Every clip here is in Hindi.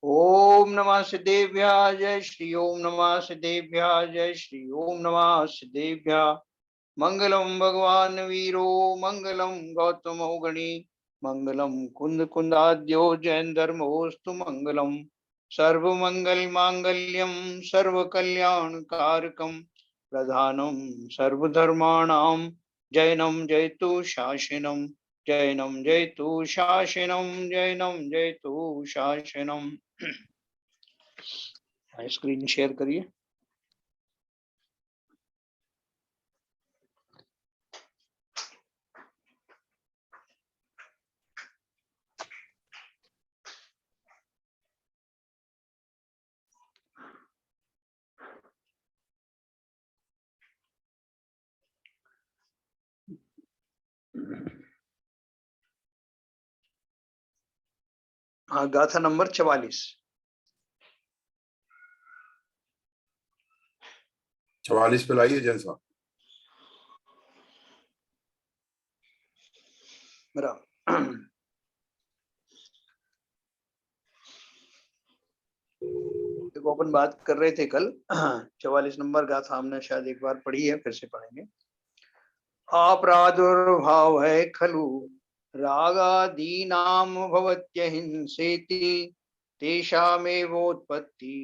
ओम नमः सिद्धेभ्याय जय श्री ओम नमः सिद्धेभ्याय जय श्री ओम नमः सिद्धेभ्याय। मंगलम भगवान वीरो मंगलम गौतमो गणी मंगलम कुंद कुंदाद्यो जैन धर्मोस्तु मंगलम सर्व मंगल मांगल्यम सर्व कल्याण कारकम प्रधानम सर्वधर्माणाम जैनम जयतु शासनम जैनम जयतु शासनम जैनम जयतु शासनम। स्क्रीन शेयर करिए। हाँ, गाथा नंबर 44। 44 पे लाइए जैन साहब। मेरा देखो, अपन बात कर रहे थे कल 44 नंबर गाथा हमने शायद एक बार पढ़ी है, फिर से पढ़ेंगे। अपरादुर्भाव है खलु रागादीनाम भवत्यहिंसेति तेषामेवोत्पत्ति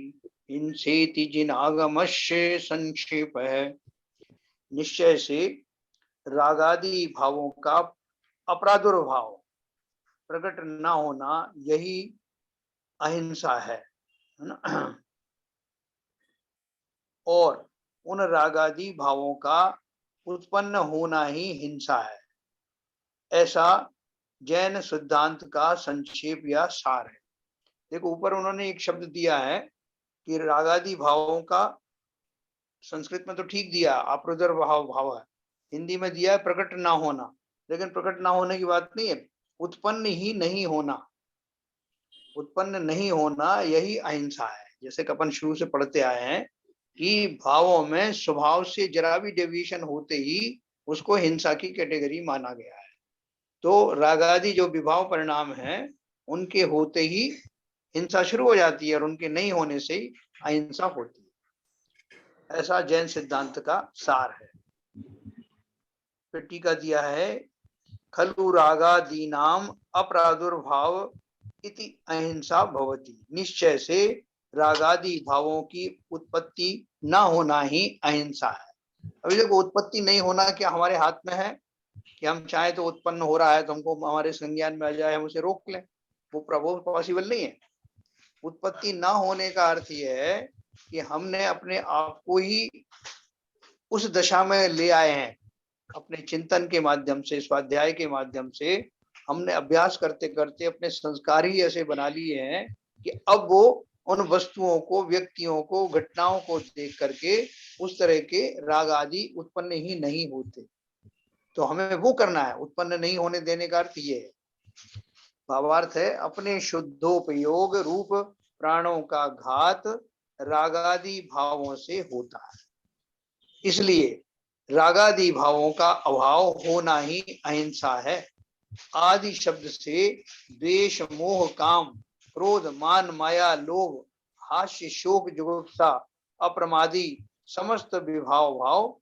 हिंसेति जिनागमस्य संक्षेप है। निश्चय से रागादि भावों का अपरादुर्भाव प्रकट न होना यही अहिंसा है ना। और उन रागादि भावों का उत्पन्न होना ही हिंसा है, ऐसा जैन सिद्धांत का संक्षेप या सार है। देखो, ऊपर उन्होंने एक शब्द दिया है कि रागादि भावों का, संस्कृत में तो ठीक दिया अपरादुर्भाव भाव है, हिंदी में दिया है प्रकट ना होना, लेकिन प्रकट ना होने की बात नहीं है, उत्पन्न ही नहीं होना। उत्पन्न नहीं होना यही अहिंसा है। जैसे कि अपन शुरू से पढ़ते आए हैं कि भावों में स्वभाव से जरा भी डेविएशन होते ही उसको हिंसा की कैटेगरी माना गया है। तो रागादि जो विभाव परिणाम हैं उनके होते ही हिंसा शुरू हो जाती है और उनके नहीं होने से ही अहिंसा होती है, ऐसा जैन सिद्धांत का सार है। फिर टीका दिया है, खलु रागादीनाम अपरादुर्भाव इति अहिंसा भवति। निश्चय से रागादि भावों की उत्पत्ति न होना ही अहिंसा है। अभी देखो, उत्पत्ति नहीं होना क्या हमारे हाथ में है कि हम चाहे तो उत्पन्न हो रहा है तो हमको हमारे संज्ञान में आ जाए, हम उसे रोक लें? वो प्रभु पॉसिबल नहीं है। उत्पत्ति ना होने का अर्थ यह है कि हमने अपने आप को ही उस दशा में ले आए हैं, अपने चिंतन के माध्यम से, स्वाध्याय के माध्यम से हमने अभ्यास करते करते अपने संस्कार ही ऐसे बना लिए हैं कि अब वो उन वस्तुओं को, व्यक्तियों को, घटनाओं को देख करके उस तरह के राग आदि उत्पन्न ही नहीं होते। तो हमें वो करना है, उत्पन्न नहीं होने देने का अर्थ ये है। भावार्थ है, अपने शुद्धोपयोग रूप प्राणों का घात रागादि भावों से होता है, इसलिए रागादि भावों का अभाव होना ही अहिंसा है। आदि शब्द से द्वेष, मोह, काम, क्रोध, मान, माया, लोभ, हास्य, शोक, जुगुप्सा, अप्रमादी समस्त विभाव भाव,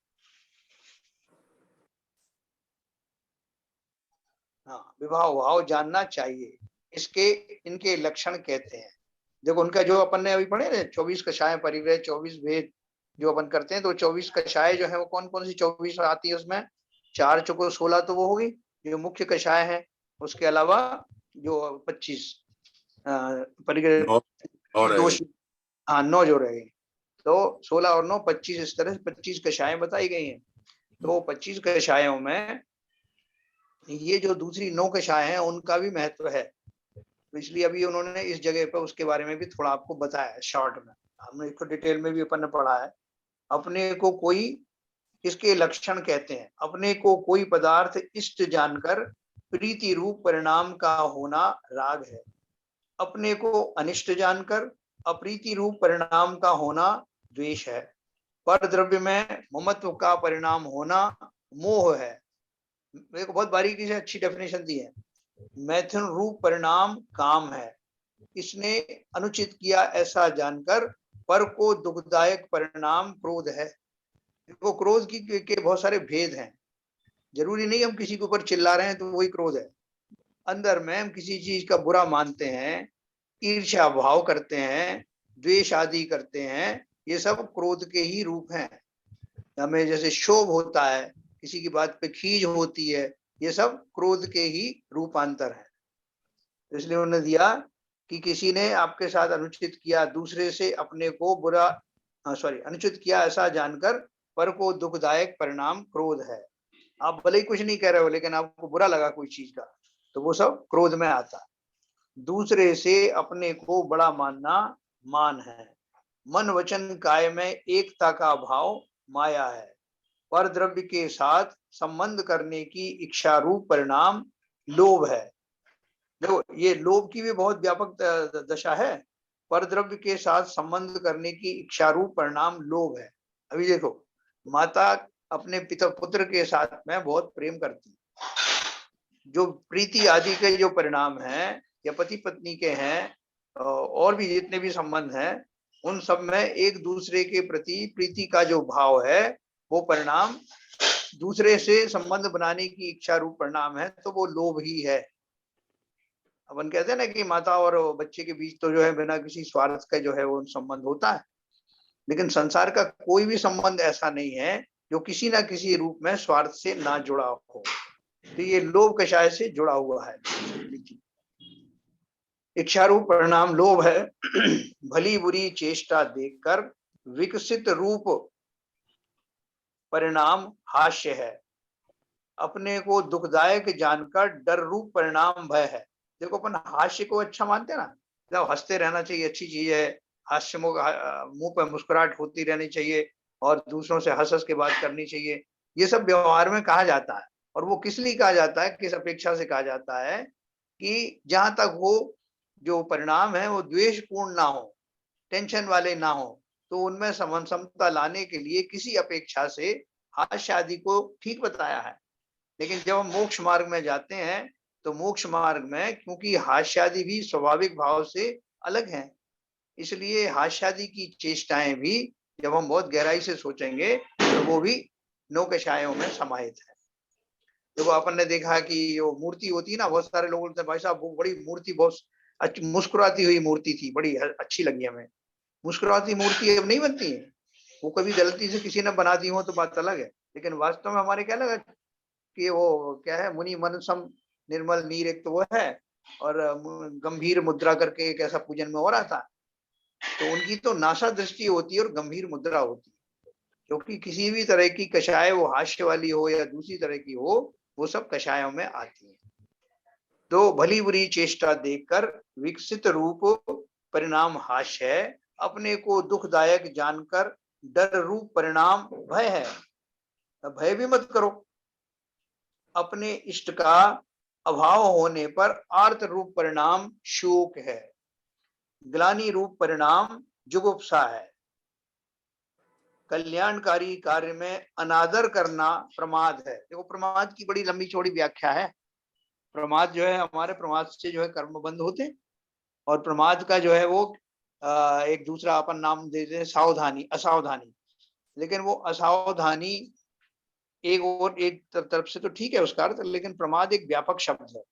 विभाव भाव जानना चाहिए। इसके इनके लक्षण कहते हैं। देखो, उनका जो अपन ने अभी पढ़े ना 24 कषाय परिग्रह, 24 भेद जो अपन करते हैं, तो 24 कषाय जो है वो कौन कौन सी 24 आती है उसमें? 4 चौको 16 तो वो होगी जो मुख्य कषाय है। उसके अलावा जो 25 परिग्रह 9 जो रहे, तो 16 और 9 25, इस तरह से 25 कषाय बताई गई हैं। तो 25 कषायों में ये जो दूसरी 9 कषाय हैं उनका भी महत्व है, तो इसलिए अभी उन्होंने इस जगह पर उसके बारे में भी थोड़ा आपको बताया है शॉर्ट में। हमने इसको डिटेल में भी अपन ने पढ़ा है। अपने को कोई, इसके लक्षण कहते हैं, अपने को कोई पदार्थ इष्ट जानकर प्रीति रूप परिणाम का होना राग है। अपने को अनिष्ट जानकर अप्रीति रूप परिणाम का होना द्वेष है। पर द्रव्य में ममत्व का परिणाम होना मोह है। मेरे को बहुत बारीकी से अच्छी डेफिनेशन दी है। मैथुन रूप परिणाम काम है, इसने अनुचित किया ऐसा जानकर पर को दुखदायक परिणाम क्रोध है। देखो क्रोध के बहुत सारे भेद हैं। जरूरी नहीं हम किसी के ऊपर चिल्ला रहे हैं तो वही क्रोध है। अंदर में हम किसी चीज का बुरा मानते हैं, ईर्ष्या भाव करते हैं, द्वेष आदि करते हैं, ये सब क्रोध के ही रूप हैं। हमें जैसे क्षोभ होता है, किसी की बात पे खीज होती है, ये सब क्रोध के ही रूपांतर है। इसलिए उन्होंने दिया कि किसी ने आपके साथ अनुचित किया, दूसरे से अपने को बुरा अनुचित किया ऐसा जानकर पर को दुखदायक परिणाम क्रोध है। आप भले ही कुछ नहीं कह रहे हो लेकिन आपको बुरा लगा कोई चीज का, तो वो सब क्रोध में आता है। दूसरे से अपने को बड़ा मानना मान है। मन वचन काय में एकता का भाव माया है। पर द्रव्य के साथ संबंध करने की इच्छा रूप परिणाम लोभ है। देखो ये लोभ की भी बहुत व्यापक दशा है। पर द्रव्य के साथ संबंध करने की इच्छा रूप परिणाम लोभ है। अभी देखो माता अपने पिता पुत्र के साथ में बहुत प्रेम करती है। जो प्रीति आदि के जो परिणाम हैं या पति पत्नी के हैं और भी जितने भी संबंध हैं, उन सब में एक दूसरे के प्रति प्रीति का जो भाव है वो परिणाम दूसरे से संबंध बनाने की इच्छा रूप परिणाम है, तो वो लोभ ही है। अपन कहते हैं ना कि माता और बच्चे के बीच तो जो है बिना किसी स्वार्थ का जो है वो संबंध होता है, लेकिन संसार का कोई भी संबंध ऐसा नहीं है जो किसी ना किसी रूप में स्वार्थ से ना जुड़ा हो। तो ये लोभ कषाय से जुड़ा हुआ है। इच्छा रूप परिणाम लोभ है। भली बुरी चेष्टा देखकर विकसित रूप परिणाम हास्य है। अपने को दुखदायक जानकर डर रूप परिणाम भय है। देखो अपन हास्य को अच्छा मानते हैं ना, जब हंसते रहना चाहिए, अच्छी चीज है। हास्य मुंह पर मुस्कुराहट होती रहनी चाहिए और दूसरों से हंस हंस के बात करनी चाहिए। ये सब व्यवहार में कहा जाता है। और वो किस लिए कहा जाता है, किस अपेक्षा से कहा जाता है कि जहां तक वो जो परिणाम है वो द्वेषपूर्ण ना हो, टेंशन वाले ना हो, तो उनमें समता लाने के लिए किसी अपेक्षा से हास्य आदि को ठीक बताया है। लेकिन जब हम मोक्ष मार्ग में जाते हैं तो मोक्ष मार्ग में क्योंकि हास्यादि भी स्वाभाविक भाव से अलग हैं, इसलिए हास्यादि की चेष्टाएं भी जब हम बहुत गहराई से सोचेंगे तो वो भी नौकशायों में समाहित है। देखो अपन ने देखा कि वो मूर्ति होती है ना, बहुत सारे लोग बोलते हैं भाई साहब वो बड़ी मूर्ति बहुत मुस्कुराती हुई मूर्ति थी, बड़ी अच्छी लगी हमें। मुस्कुराती मूर्ति अब नहीं बनती है, वो कभी गलती से किसी ने बना दी हो तो बात अलग है, लेकिन वास्तव में हमारे क्या लगा कि वो क्या है, मुनि मन सम निर्मल नीर, एक तो वो है, और गंभीर मुद्रा करके एक ऐसा पूजन में हो रहा था। तो उनकी तो नासा दृष्टि होती है और गंभीर मुद्रा होती है, क्योंकि किसी भी तरह की कषाय वो हास्य वाली हो या दूसरी तरह की हो, वो सब कषायों में आती है। तो भली बुरी चेष्टा देखकर विकसित रूप परिणाम हास्य है। अपने को दुखदायक जानकर डर रूप परिणाम भय है। भय भी मत करो। अपने इष्ट का अभाव होने पर आर्त रूप परिणाम शोक है। ग्लानि रूप परिणाम जुगुप्सा है। कल्याणकारी कार्य में अनादर करना प्रमाद है। देखो प्रमाद की बड़ी लंबी चौड़ी व्याख्या है। प्रमाद जो है, हमारे प्रमाद से जो है कर्म बंद होते हैं, और प्रमाद का जो है वो एक दूसरा अपन नाम देते हैं सावधानी, असावधानी। लेकिन वो असावधानी एक तरफ से तो ठीक है उसका अर्थ, लेकिन प्रमाद एक व्यापक शब्द है।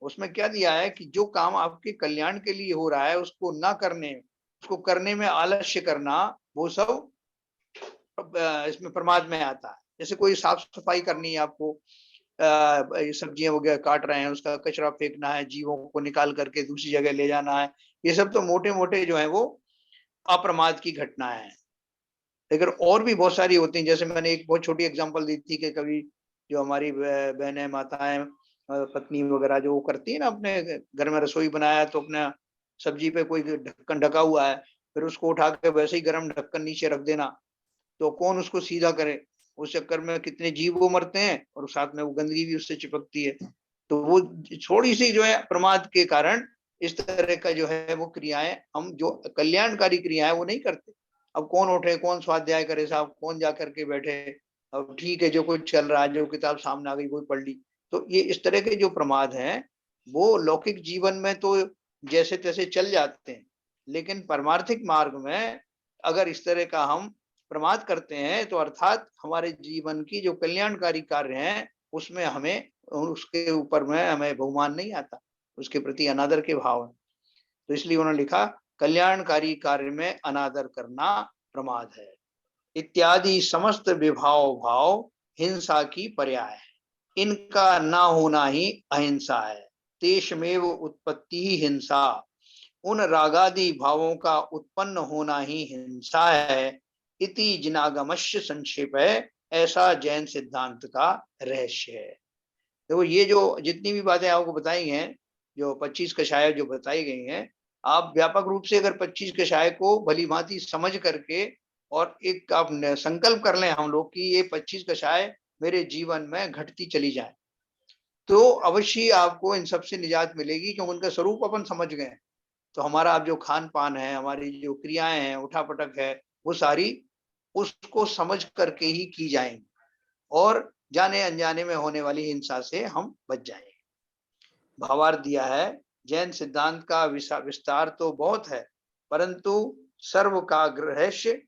उसमें क्या दिया है कि जो काम आपके कल्याण के लिए हो रहा है उसको ना करने, उसको करने में आलस्य करना, वो सब इसमें प्रमाद में आता है। जैसे कोई साफ सफाई करनी है आपको, सब्जियां वगैरह काट रहे हैं, उसका कचरा फेंकना है, जीवों को निकाल करके दूसरी जगह ले जाना है, ये सब तो मोटे मोटे जो है वो अप्रमाद की घटनाएं हैं। लेकिन और भी बहुत सारी होती हैं। जैसे मैंने एक बहुत छोटी एग्जांपल दी थी कि कभी जो हमारी बहनें माताएं पत्नी वगैरह जो करती है ना, अपने घर में रसोई बनाया तो अपने सब्जी पे कोई ढक्कन ढका हुआ है, फिर उसको उठा के वैसे ही गर्म ढक्कन नीचे रख देना, तो कौन उसको सीधा करे। उस चक्कर में कितने जीव वो मरते हैं और साथ में वो गंदगी भी उससे चिपकती है। तो वो थोड़ी सी जो है प्रमाद के कारण इस तरह का जो है वो क्रियाएं, हम जो कल्याणकारी क्रियाएं वो नहीं करते। अब कौन उठे, कौन स्वाध्याय करे साहब, कौन जा करके बैठे, अब ठीक है जो कुछ चल रहा है, जो किताब सामने आ गई कोई पढ़ ली। तो ये इस तरह के जो प्रमाद हैं वो लौकिक जीवन में तो जैसे तैसे चल जाते हैं, लेकिन परमार्थिक मार्ग में अगर इस तरह का हम प्रमाद करते हैं तो अर्थात हमारे जीवन की जो कल्याणकारी कार्य हैं उसमें हमें उसके ऊपर में हमें बहुमान नहीं आता, उसके प्रति अनादर के भाव है। तो इसलिए उन्होंने लिखा कल्याणकारी कार्य में अनादर करना प्रमाद है। इत्यादि समस्त विभाव भाव हिंसा की पर्याय है, इनका ना होना ही अहिंसा है। तेषमेव उत्पत्ति ही हिंसा, उन रागादि भावों का उत्पन्न होना ही हिंसा है। इति जिनागमस्य संक्षेप है, ऐसा जैन सिद्धांत का रहस्य है। देखो ये जो जितनी भी बातें आपको बताई हैं, जो 25 कषाय जो बताई गई हैं, आप व्यापक रूप से अगर 25 कषाय को भली भांति समझ करके और एक आप संकल्प कर लें हम लोग कि ये 25 कषाय मेरे जीवन में घटती चली जाए, तो अवश्य आपको इन सबसे निजात मिलेगी, क्योंकि उनका स्वरूप अपन समझ गए। तो हमारा अब जो खान पान है, हमारी जो क्रियाएं हैं, उठा पटक है, वो सारी उसको समझ करके ही की जाएंगी और जाने अनजाने में होने वाली हिंसा से हम बच जाएंगे। भावार्थ दिया है, जैन सिद्धांत का विस्तार तो बहुत है, परंतु सर्व का रहस्य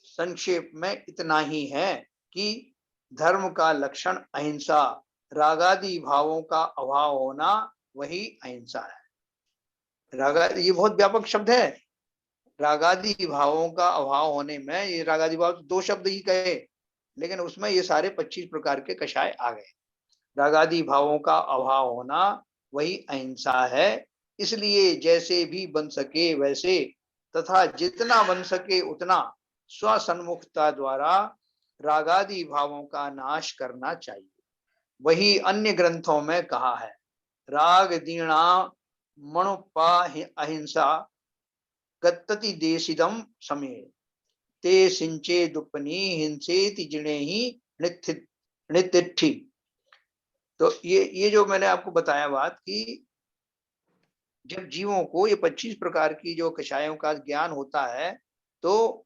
संक्षेप में इतना ही है कि धर्म का लक्षण अहिंसा, रागादि भावों का अभाव होना वही अहिंसा है। रागा ये बहुत व्यापक शब्द है। रागादि भावों का अभाव होने में, ये रागादि भाव दो शब्द ही कहे, लेकिन उसमें ये सारे 25 प्रकार के कषाय आ गए। रागादि भावों का अभाव होना वही अहिंसा है। इसलिए जैसे भी बन सके वैसे तथा जितना बन सके उतना स्वसन्मुखता द्वारा रागादि भावों का नाश करना चाहिए। वही अन्य ग्रंथों में कहा है, राग दीणा मणुपा अहिंसा गत्तति देशिदम समय ते सिंचे दुपनी हिंसेति जिणे ही नित्थि। तो ये जो मैंने आपको बताया बात कि जब जीवों को ये 25 प्रकार की जो कषायों का ज्ञान होता है, तो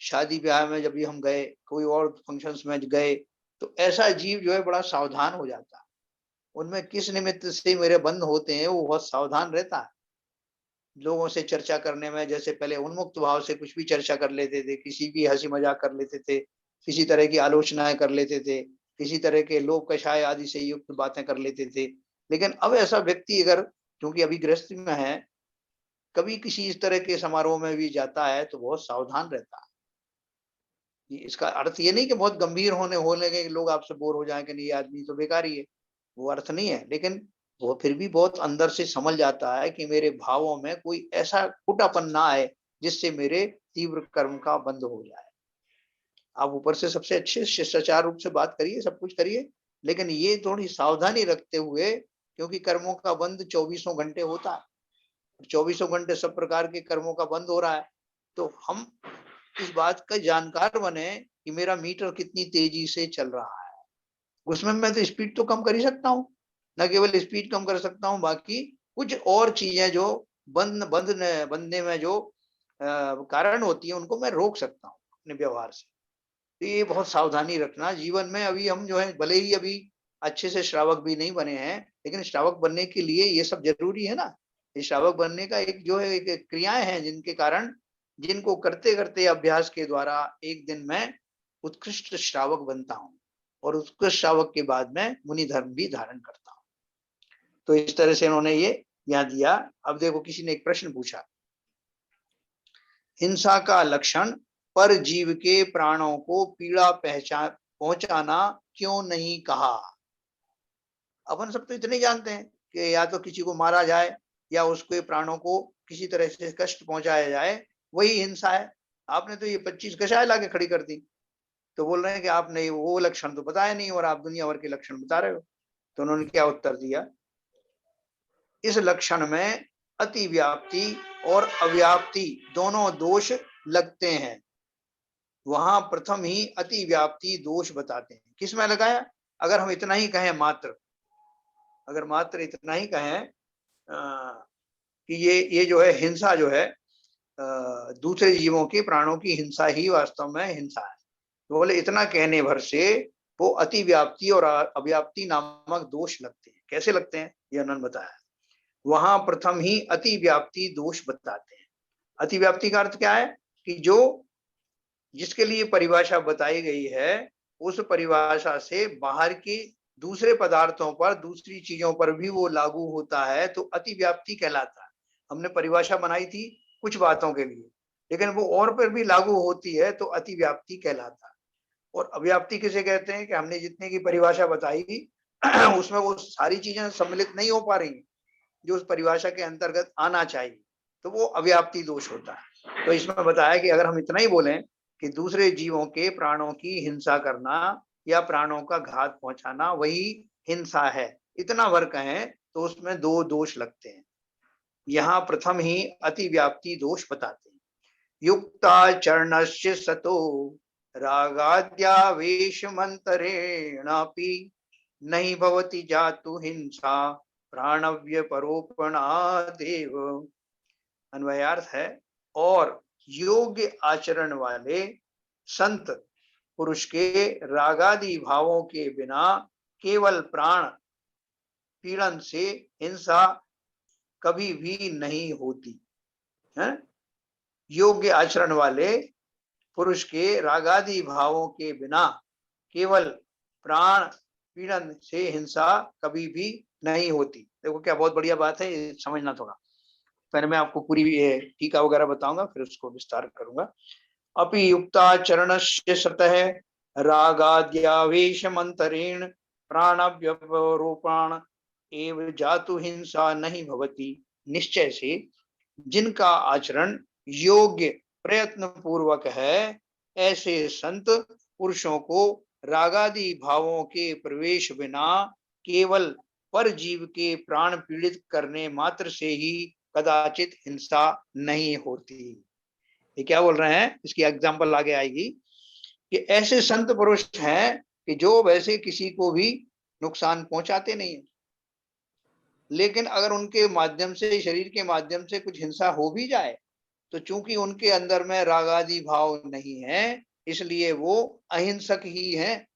शादी ब्याह में जब भी हम गए, कोई और फंक्शंस में गए, तो ऐसा जीव जो है बड़ा सावधान हो जाता है। उनमें किस निमित्त से मेरे बंध होते हैं, वो बहुत सावधान रहता है। लोगों से चर्चा करने में जैसे पहले उन्मुक्त भाव से कुछ भी चर्चा कर लेते थे, किसी भी हंसी मजाक कर लेते थे, किसी तरह की आलोचनाएं कर लेते थे, किसी तरह के लोक कषाय आदि से युक्त बातें कर लेते थे। लेकिन अब ऐसा व्यक्ति अगर, क्योंकि अभी गृहस्थी में है, कभी किसी इस तरह के समारोह में भी जाता है तो बहुत सावधान रहता है। इसका अर्थ ये नहीं कि बहुत गंभीर हो लगे कि लोग आपसे बोर हो जाए कि नहीं ये आदमी तो बेकार ही है, वो अर्थ नहीं है। लेकिन वो फिर भी बहुत अंदर से समझ जाता है कि मेरे भावों में कोई ऐसा फुटापन ना आए जिससे मेरे तीव्र कर्म का बंद हो जाए। आप ऊपर से सबसे अच्छे शिष्टाचार रूप से बात करिए, सब कुछ करिए, लेकिन ये थोड़ी सावधानी रखते हुए, क्योंकि कर्मों का बंद 24 घंटे होता है, 24 घंटे सब प्रकार के कर्मों का बंद हो रहा है। तो हम इस बात का जानकार बने कि मेरा मीटर कितनी तेजी से चल रहा है। उसमें मैं तो स्पीड तो कम कर ही सकता हूँ, न केवल स्पीड कम कर सकता हूँ, बाकी कुछ और चीजें जो बंधने में जो कारण होती है उनको मैं रोक सकता हूँ अपने व्यवहार से। तो ये बहुत सावधानी रखना जीवन में। अभी हम जो है भले ही अभी अच्छे से श्रावक भी नहीं बने हैं, लेकिन श्रावक बनने के लिए ये सब जरूरी है ना। ये श्रावक बनने का एक जो है एक क्रियाएं हैं जिनके कारण, जिनको करते करते अभ्यास के द्वारा एक दिन मैं उत्कृष्ट श्रावक बनता हूँ और उत्कृष्ट श्रावक के बाद में मुनि धर्म भी धारण करता हूँ। तो इस तरह से इन्होंने ये यहाँ दिया। अब देखो किसी ने एक प्रश्न पूछा, हिंसा का लक्षण पर जीव के प्राणों को पीड़ा पहुंचाना क्यों नहीं कहा। अपन सब तो इतने जानते हैं कि या तो किसी को मारा जाए या उसके प्राणों को किसी तरह से कष्ट पहुंचाया जाए, वही हिंसा है। आपने तो ये 25 कषाय लाके खड़ी कर दी, तो बोल रहे हैं कि आपने वो लक्षण तो बताया नहीं और आप दुनिया भर के लक्षण बता रहे हो। तो उन्होंने क्या उत्तर दिया, इस लक्षण में अति व्याप्ति और अव्याप्ति दोनों दोष लगते हैं। वहां प्रथम ही अति व्याप्ति दोष बताते हैं। किस में लगाया, अगर हम इतना ही कहें, अगर मात्र इतना ही कहें कि ये जो है हिंसा जो है दूसरे जीवों के प्राणों की हिंसा ही वास्तव में हिंसा है, तो बोले इतना कहने भर से वो अति व्याप्ति और अव्याप्ति नामक दोष लगते हैं। कैसे लगते हैं ये उन्होंने बताया। वहां प्रथम ही अतिव्याप्ति दोष बताते हैं। अतिव्याप्ति का अर्थ क्या है कि जो जिसके लिए परिभाषा बताई गई है उस परिभाषा से बाहर की दूसरे पदार्थों पर, दूसरी चीजों पर भी वो लागू होता है तो अतिव्याप्ति कहलाता है। हमने परिभाषा बनाई थी कुछ बातों के लिए, लेकिन वो और पर भी लागू होती है तो अतिव्याप्ति कहलाता है। और अव्याप्ति किसे कहते हैं कि हमने जितने की परिभाषा बताई उसमें वो सारी चीजें सम्मिलित नहीं हो पा रही जो उस परिभाषा के अंतर्गत आना चाहिए, तो वो अव्याप्ति दोष होता है। तो इसमें बताया कि अगर हम इतना ही बोलें कि दूसरे जीवों के प्राणों की हिंसा करना या प्राणों का घात पहुंचाना वही हिंसा है, इतना भर कहें तो उसमें दो दोष लगते हैं। यहाँ प्रथम ही अतिव्याप्ति दोष बताते हैं। युक्ताचरणस्य सतो रागाद्यावेशमन्तरेणापि नहीं भवति जातु हिंसा प्राणव्यपरोपणादेव। अन्वयार्थ है, और योग्य आचरण वाले संत पुरुष के रागादि भावों के बिना केवल प्राण पीड़न से हिंसा कभी भी नहीं होती है। योग्य आचरण वाले पुरुष के रागादि भावों के बिना केवल प्राण पीड़न से हिंसा कभी भी नहीं होती। देखो क्या बहुत बढ़िया बात है, ये समझना थोड़ा। पहले मैं आपको पूरी टीका वगैरह बताऊंगा, फिर उसको विस्तार करूंगा। अपि युक्ताचरणस्य सतः रागाद्यावेशमन्तरेण प्राणव्यपरोपाण एव जातु हिंसा नहीं भवति। निश्चय से जिनका आचरण योग्य प्रयत्न पूर्वक है, ऐसे संत पुरुषों को रागादि भावों के प्रवेश बिना केवल पर जीव के प्राण पीड़ित करने मात्र से ही कदाचित हिंसा नहीं होती। ये क्या बोल रहे हैं, इसकी एग्जाम्पल आगे आएगी कि ऐसे संत पुरुष हैं कि जो वैसे किसी को भी नुकसान पहुंचाते नहीं है, लेकिन अगर उनके माध्यम से, शरीर के माध्यम से कुछ हिंसा हो भी जाए तो चूंकि उनके अंदर में रागादि भाव नहीं है, इसलिए वो अहिंसक ही हैं।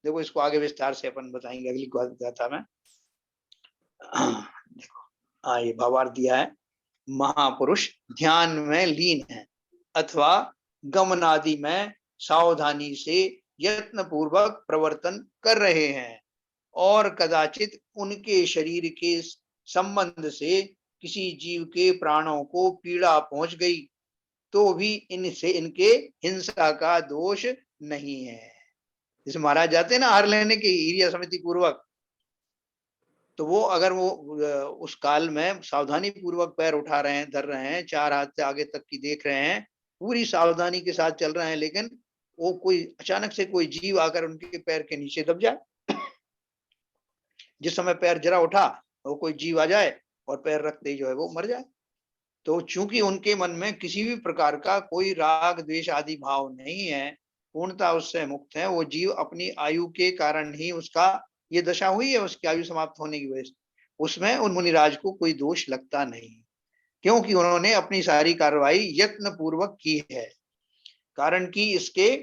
देखो इसको आगे विस्तार से अपन बताएंगे अगली गाथा में। देखो ये भावार्थ दिया है, महापुरुष ध्यान में लीन है अथवा गमनादि में सावधानी से यत्न पूर्वक प्रवर्तन कर रहे हैं, और कदाचित उनके शरीर के संबंध से किसी जीव के प्राणों को पीड़ा पहुंच गई तो भी इनसे इनके हिंसा का दोष नहीं है। जैसे महाराज जाते हैं ना हार लेने की हिरिया समिति पूर्वक, तो वो अगर वो उस काल में सावधानी पूर्वक पैर उठा रहे हैं, धर रहे हैं, 4 हाथ से आगे तक की देख रहे हैं, पूरी सावधानी के साथ चल रहे हैं, लेकिन वो कोई अचानक से कोई जीव आकर उनके पैर के नीचे दब जाए, जिस समय पैर जरा उठा वो कोई जीव आ जाए और पैर रखते ही जो है वो मर जाए, तो चूंकि उनके मन में किसी भी प्रकार का कोई राग द्वेष आदि भाव नहीं है, पूर्णता उससे मुक्त है, वो जीव अपनी आयु के कारण ही उसका ये दशा हुई है, उसकी आयु समाप्त होने की वजह से, उसमें उन मुनिराज को कोई दोष लगता नहीं, क्योंकि उन्होंने अपनी सारी कार्रवाई यत्न पूर्वक की है। कारण कि इसके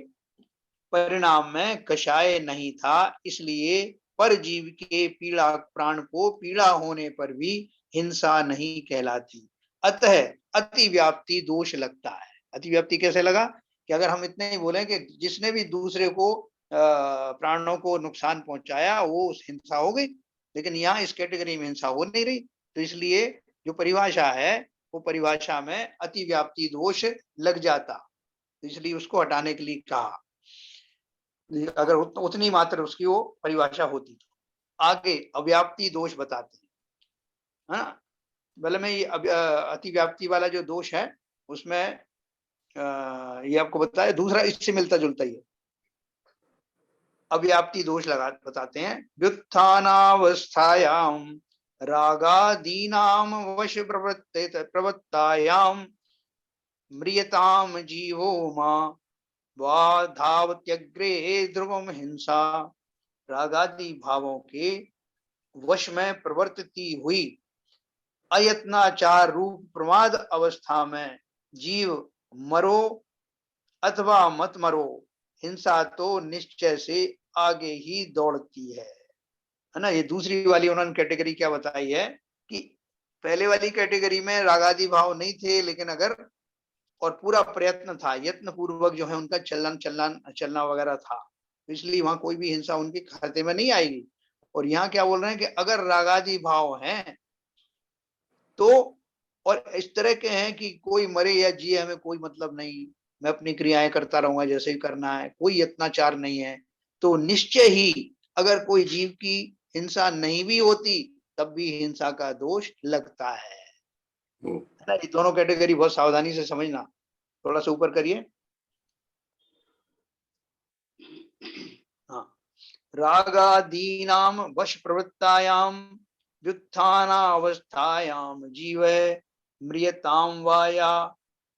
परिणाम में कषाय नहीं था, इसलिए पर जीव के पीड़ा प्राण को पीड़ा होने पर भी हिंसा नहीं कहलाती, अतः अतिव्याप्ति दोष लगता है। अतिव्याप्ति कैसे लगा कि अगर हम इतने ही बोले कि जिसने भी दूसरे को प्राणों को नुकसान पहुंचाया वो हिंसा हो गई, लेकिन यहाँ इस कैटेगरी में हिंसा हो नहीं रही, तो इसलिए जो परिभाषा है वो परिभाषा में अतिव्याप्ति दोष लग जाता, तो इसलिए उसको हटाने के लिए कहा, अगर उतनी मात्र उसकी वो परिभाषा होती तो। आगे अव्याप्ति दोष बताते हैं, है ना। भले में ये अतिव्याप्ति वाला जो दोष है उसमें ये आपको बताया, दूसरा इससे मिलता जुलता ही है। अव्याप्ति दोष लगा बताते हैं, व्युत्थानावस्थायाम रागादीनाम वश प्रवृत्तायाम म्रियताम जीवो मां वा धावत्यग्रे ध्रुवम हिंसा। रागादि भावों के वश में प्रवर्तती हुई अयत्नाचार रूप प्रमाद अवस्था में जीव मरो अथवा मत मरो, हिंसा तो निश्चय से आगे ही दौड़ती है ना। ये दूसरी वाली उन्होंने कैटेगरी क्या बताई है कि पहले वाली कैटेगरी में रागादि भाव नहीं थे, लेकिन अगर और पूरा प्रयत्न था, यत्न पूर्वक जो है उनका चलना वगैरह था, इसलिए वहां कोई भी हिंसा उनके खाते में नहीं आएगी। और यहाँ क्या बोल रहे हैं कि अगर रागादि भाव हैं तो, और इस तरह के हैं कि कोई मरे या जिए हमें कोई मतलब नहीं, मैं अपनी क्रियाएं करता रहूंगा जैसे ही करना है, कोई यत्नाचार नहीं है, तो निश्चय ही अगर कोई जीव की हिंसा नहीं भी होती तब भी हिंसा का दोष लगता है ना। ये दोनों कैटेगरी बहुत सावधानी से समझना। थोड़ा सा ऊपर करिए। हाँ, रागादीनाम वश प्रवृत्तायाम व्युत्थानावस्थायाम जीव म्रियताम वाया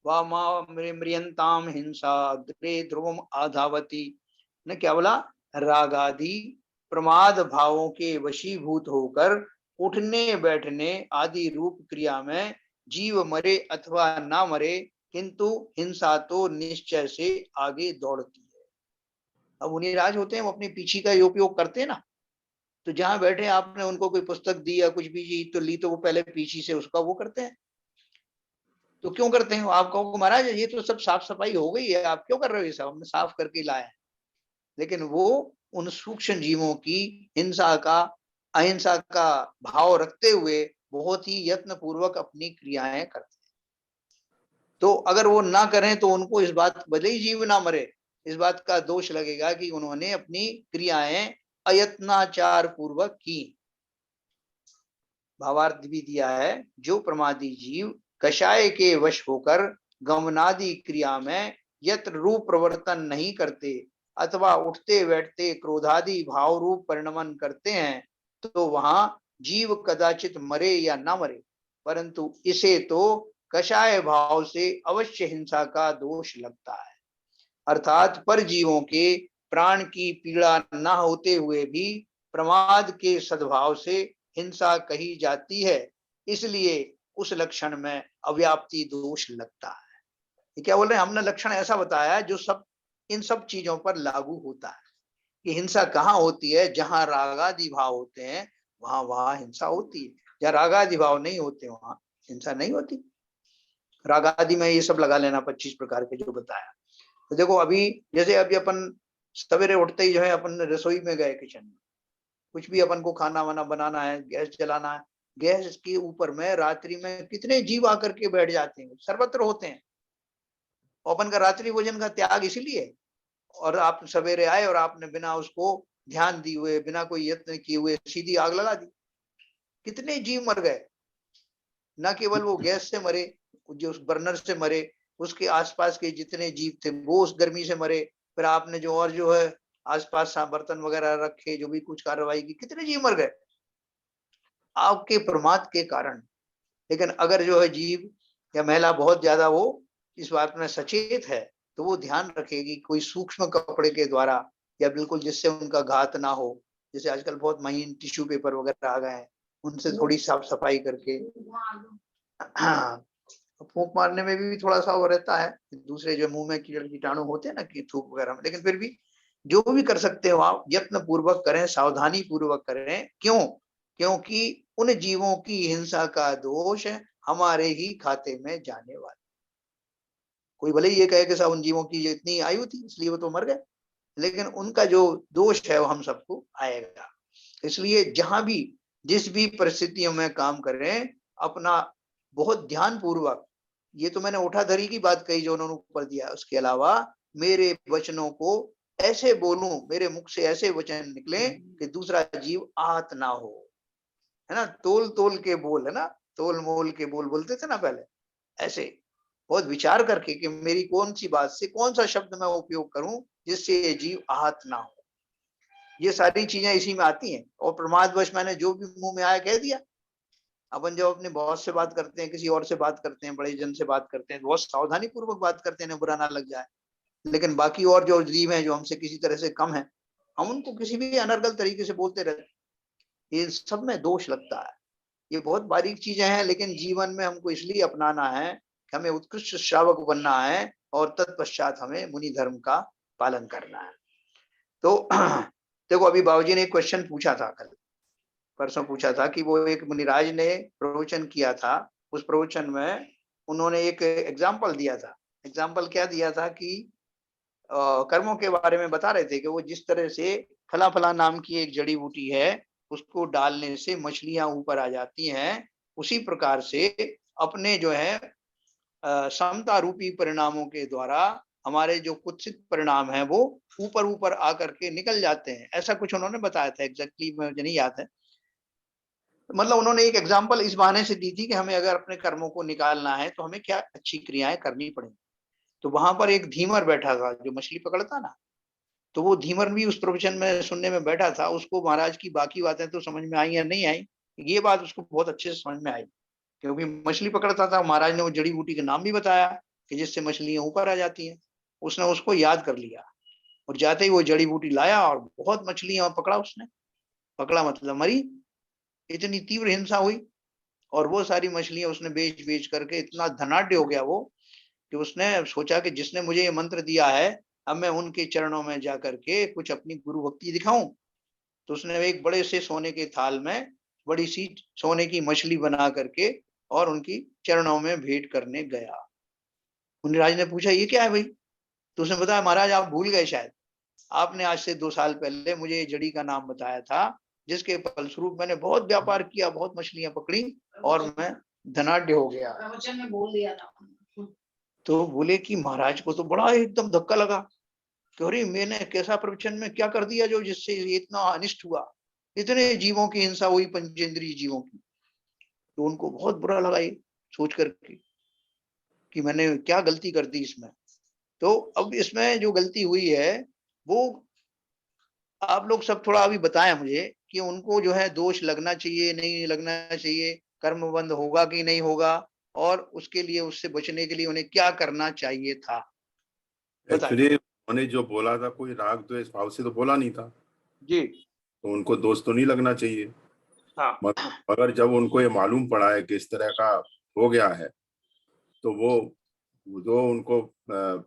वामा म्रियंताम हिंसा अग्रे ध्रुवम आधावती। ने क्या बोला? रागादि प्रमाद भावों के वशीभूत होकर उठने बैठने आदि रूप क्रिया में जीव मरे अथवा ना मरे, किंतु हिंसा तो निश्चय से आगे दौड़ती है। अब मुनिराज होते हैं, वो अपनी पीछी का उपयोग करते हैं ना, तो जहां बैठे आपने उनको कोई पुस्तक दी या कुछ भी चीज तो ली, तो वो पहले पीछी से उसका वो करते हैं। तो क्यों करते हैं? आप कहोगे महाराज ये तो सब साफ सफाई हो गई है, आप क्यों कर रहे हो? ये सब हमने साफ करके लाया है। लेकिन वो उन सूक्ष्म जीवों की हिंसा का, अहिंसा का भाव रखते हुए बहुत ही यत्न पूर्वक अपनी क्रियाएं करते हैं। तो अगर वो ना करें तो उनको इस बात, भले ही जीव ना मरे, इस बात का दोष लगेगा कि उन्होंने अपनी क्रियाएं अयत्नाचार पूर्वक की। भावार्थ भी दिया है, जो प्रमादी जीव कषाय के वश होकर गमनादि क्रिया में यत्र रूप प्रवर्तन नहीं करते अथवा उठते बैठते क्रोधादि भाव रूप परिणमन करते हैं, तो वहां जीव कदाचित मरे या ना मरे, परंतु इसे तो कषाय भाव से अवश्य हिंसा का दोष लगता है। अर्थात पर जीवों के प्राण की पीड़ा न होते हुए भी प्रमाद के सद्भाव से हिंसा कही जाती है, इसलिए उस लक्षण में अव्याप्ति दोष लगता है। ये क्या बोल रहे हैं? हमने लक्षण ऐसा बताया जो सब इन सब चीजों पर लागू होता है कि हिंसा कहाँ होती है। जहां रागादि भाव होते हैं वहां वहां हिंसा होती है, जहां रागादि भाव नहीं होते वहां हिंसा नहीं होती। रागादि में ये सब लगा लेना 25 प्रकार के जो बताया। तो देखो अभी जैसे अभी अपन सवेरे उठते ही जो है अपन रसोई में गए, किचन में कुछ भी अपन को खाना वाना बनाना है, गैस जलाना है, गैस के ऊपर में रात्रि में कितने जीव आकर के बैठ जाते हैं, सर्वत्र होते हैं। और अपन का रात्रि भोजन का त्याग इसीलिए, और आप सवेरे आए और आपने बिना उसको ध्यान दिए हुए, बिना कोई यत्न किए हुए सीधी आग लगा दी। कितने जीव मर गए। न केवल वो गैस से मरे, जो उस बर्नर से मरे, उसके आसपास के जितने जीव थे वो उस गर्मी से मरे। फिर आपने जो और जो है आसपास बर्तन वगैरह रखे, जो भी कुछ कार्रवाई की, कितने जीव मर गए आपके प्रमाद के कारण। लेकिन अगर जो है जीव या महिला बहुत ज्यादा वो इस बात में सचेत है, तो वो ध्यान रखेगी कोई सूक्ष्म कपड़े के द्वारा, या बिल्कुल जिससे उनका घात ना हो। जैसे आजकल बहुत महीन टिश्यू पेपर वगैरह आ गए हैं, उनसे थोड़ी साफ सफाई करके। फूंक मारने में भी थोड़ा सा वो रहता है, दूसरे जो मुंह में कीड़े कीटाणु होते हैं ना, कि थूक वगैरह में, लेकिन फिर भी जो भी कर सकते हो आप यत्न पूर्वक करें, सावधानी पूर्वक करें। क्यों? क्योंकि उन जीवों की हिंसा का दोष हमारे ही खाते में जाने वाला। कोई भले ही ये कहे कि साहब उन जीवों की इतनी आयु थी इसलिए वो तो मर गए, लेकिन उनका जो दोष है वो हम सबको आएगा। इसलिए जहां भी जिस भी परिस्थितियों में काम करें, अपना बहुत ध्यान पूर्वक, ये तो मैंने उठाधरी की बात कही जो उन्होंने ऊपर दिया, उसके अलावा मेरे वचनों को ऐसे बोलूं, मेरे मुख से ऐसे वचन निकले कि दूसरा जीव आहत ना हो, है ना। तोल तोल के बोल, है ना, तोल मोल के बोल बोलते थे ना पहले। ऐसे बहुत विचार करके कि मेरी कौन सी बात से कौन सा शब्द मैं उपयोग करूं जिससे ये जीव आहत ना हो। ये सारी चीजें इसी में आती हैं। और प्रमादवश मैंने जो भी मुंह में आया कह दिया। अपन जब अपने बॉस से बात करते हैं, किसी और से बात करते हैं, बड़े जन से बात करते हैं, बहुत सावधानी पूर्वक बात करते हैं, बुरा ना लग जाए। लेकिन बाकी और जो जीव हैं जो हमसे किसी तरह से कम है, हम उनको किसी भी अनर्गल तरीके से बोलते रहते, ये सब में दोष लगता है। ये बहुत बारीक चीजें हैं, लेकिन जीवन में हमको इसलिए अपनाना है कि हमें उत्कृष्ट श्रावक बनना है, और तत्पश्चात हमें मुनि धर्म का पालन करना है। तो देखो अभी बाबूजी ने एक क्वेश्चन पूछा था कल परसों पूछा था कि वो एक मुनिराज ने प्रवचन किया था, उस प्रवचन में उन्होंने एक एग्जाम्पल दिया था। एग्जाम्पल क्या दिया था कि कर्मों के बारे में बता रहे थे कि वो जिस तरह से फला फला नाम की एक जड़ी बूटी है, उसको डालने से मछलियां ऊपर आ जाती हैं, उसी प्रकार से अपने जो है समता रूपी परिणामों के द्वारा हमारे जो कुत्सित परिणाम है वो ऊपर ऊपर आकर के निकल जाते हैं। ऐसा कुछ उन्होंने बताया था, एग्जैक्टली मुझे नहीं याद है। मतलब उन्होंने एक एग्जाम्पल इस बहाने से दी थी कि हमें अगर अपने कर्मों को निकालना है तो हमें क्या अच्छी क्रियाएं करनी पड़ेंगी। तो वहां पर एक धीमर बैठा था जो मछली पकड़ता ना, तो वो धीमर भी उस प्रवचन में सुनने में बैठा था। उसको महाराज की बाकी बातें तो समझ में आई या नहीं आई, ये बात उसको बहुत अच्छे से समझ में आई, क्योंकि मछली पकड़ता था। महाराज ने वो जड़ी बूटी का नाम भी बताया कि जिससे मछलियां ऊपर आ जाती हैं। उसने उसको याद कर लिया और जाते ही वो जड़ी बूटी लाया और बहुत मछलियां पकड़ा उसने। पकड़ा मतलब मरी, इतनी तीव्र हिंसा हुई और वो सारी मछलियां उसने बेच बेच करके इतना धनाढ्य हो गया वो, कि उसने सोचा कि जिसने मुझे ये मंत्र दिया है, अब मैं उनके चरणों में जाकर के कुछ अपनी गुरु भक्ति दिखाऊं। तो उसने एक बड़े से सोने के थाल में बड़ी सी सोने की मछली बना करके और उनकी चरणों में भेंट करने गया। मुनिराज ने पूछा ये क्या है भाई? तो उसने बताया महाराज आप भूल गए शायद, आपने आज से 2 साल पहले मुझे ये जड़ी का नाम बताया था, जिसके फलस्वरूप मैंने बहुत व्यापार किया, बहुत मछलियां पकड़ी और मैं धनाढ्य हो गया। प्रवचन में बोल दिया था। तो बोले कि महाराज को तो बड़ा एकदम धक्का लगा कि अरे मैंने कैसा प्रवचन में क्या कर दिया जो जिससे इतना अनिष्ट हुआ, इतने जीवों की हिंसा हुई, पंचेंद्रिय जीवों की। तो उनको बहुत बुरा लगा ये सोच करके कि मैंने क्या गलती कर दी इसमें। तो अब इसमें जो गलती हुई है वो आप लोग सब थोड़ा अभी बताएं मुझे कि उनको जो है दोष लगना चाहिए नहीं लगना चाहिए, कर्म बंद होगा कि नहीं होगा, और उसके लिए उससे बचने के लिए उन्हें क्या करना चाहिए था, बताइए। एक्चुअली उन्होंने जो बोला था कोई राग द्वेष भाव से तो बोला नहीं था, जी तो उनको दोष तो नहीं लगना चाहिए। हाँ मगर जब उनको ये मालूम पड़ा है कि इस तरह का हो गया है, तो वो जो उनको प्रायश्चित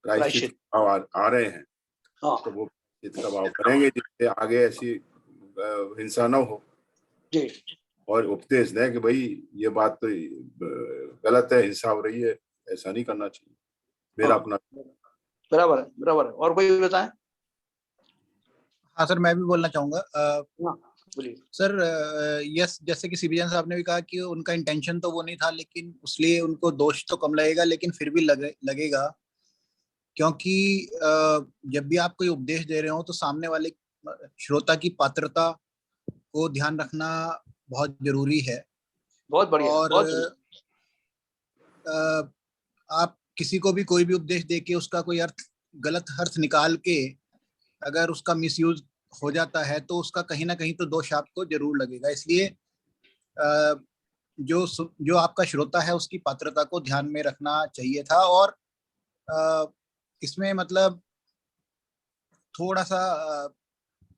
प्रायश्चित, भाव आ रहे हैं, हाँ तो वो प्रायश्चित का भाव करेंगे जिससे आगे ऐसी हिंसा न हो, जी और उपदेश दें कि भाई ये बात तो गलत है, हिंसा हो रही है, ऐसा नहीं करना चाहिए। मेरा हाँ अपना बराबर है, बराबर है। और कोई बताएं? हाँ सर, मैं भी बोलना चाहूंगा। हाँ बोलिए। सर यस, जैसे कि सीबीजन साहब ने भी कहा कि उनका इंटेंशन तो वो नहीं था, लेकिन उसलिए उनको दोष तो कम लगेगा, लेकिन फिर भी लगेगा, क्योंकि जब भी आप कोई उपदेश दे रहे हो तो सामने वाले श्रोता की पात्रता को ध्यान रखना बहुत जरूरी है। बहुत बढ़िया, और बहुत बढ़िया। आप किसी को भी कोई भी उपदेश दे के उसका कोई गलत अर्थ निकाल के अगर उसका मिसयूज हो जाता है तो उसका कहीं ना कहीं तो दोष आपको जरूर लगेगा। इसलिए जो आपका श्रोता है उसकी पात्रता को ध्यान में रखना चाहिए था। और इसमें मतलब थोड़ा सा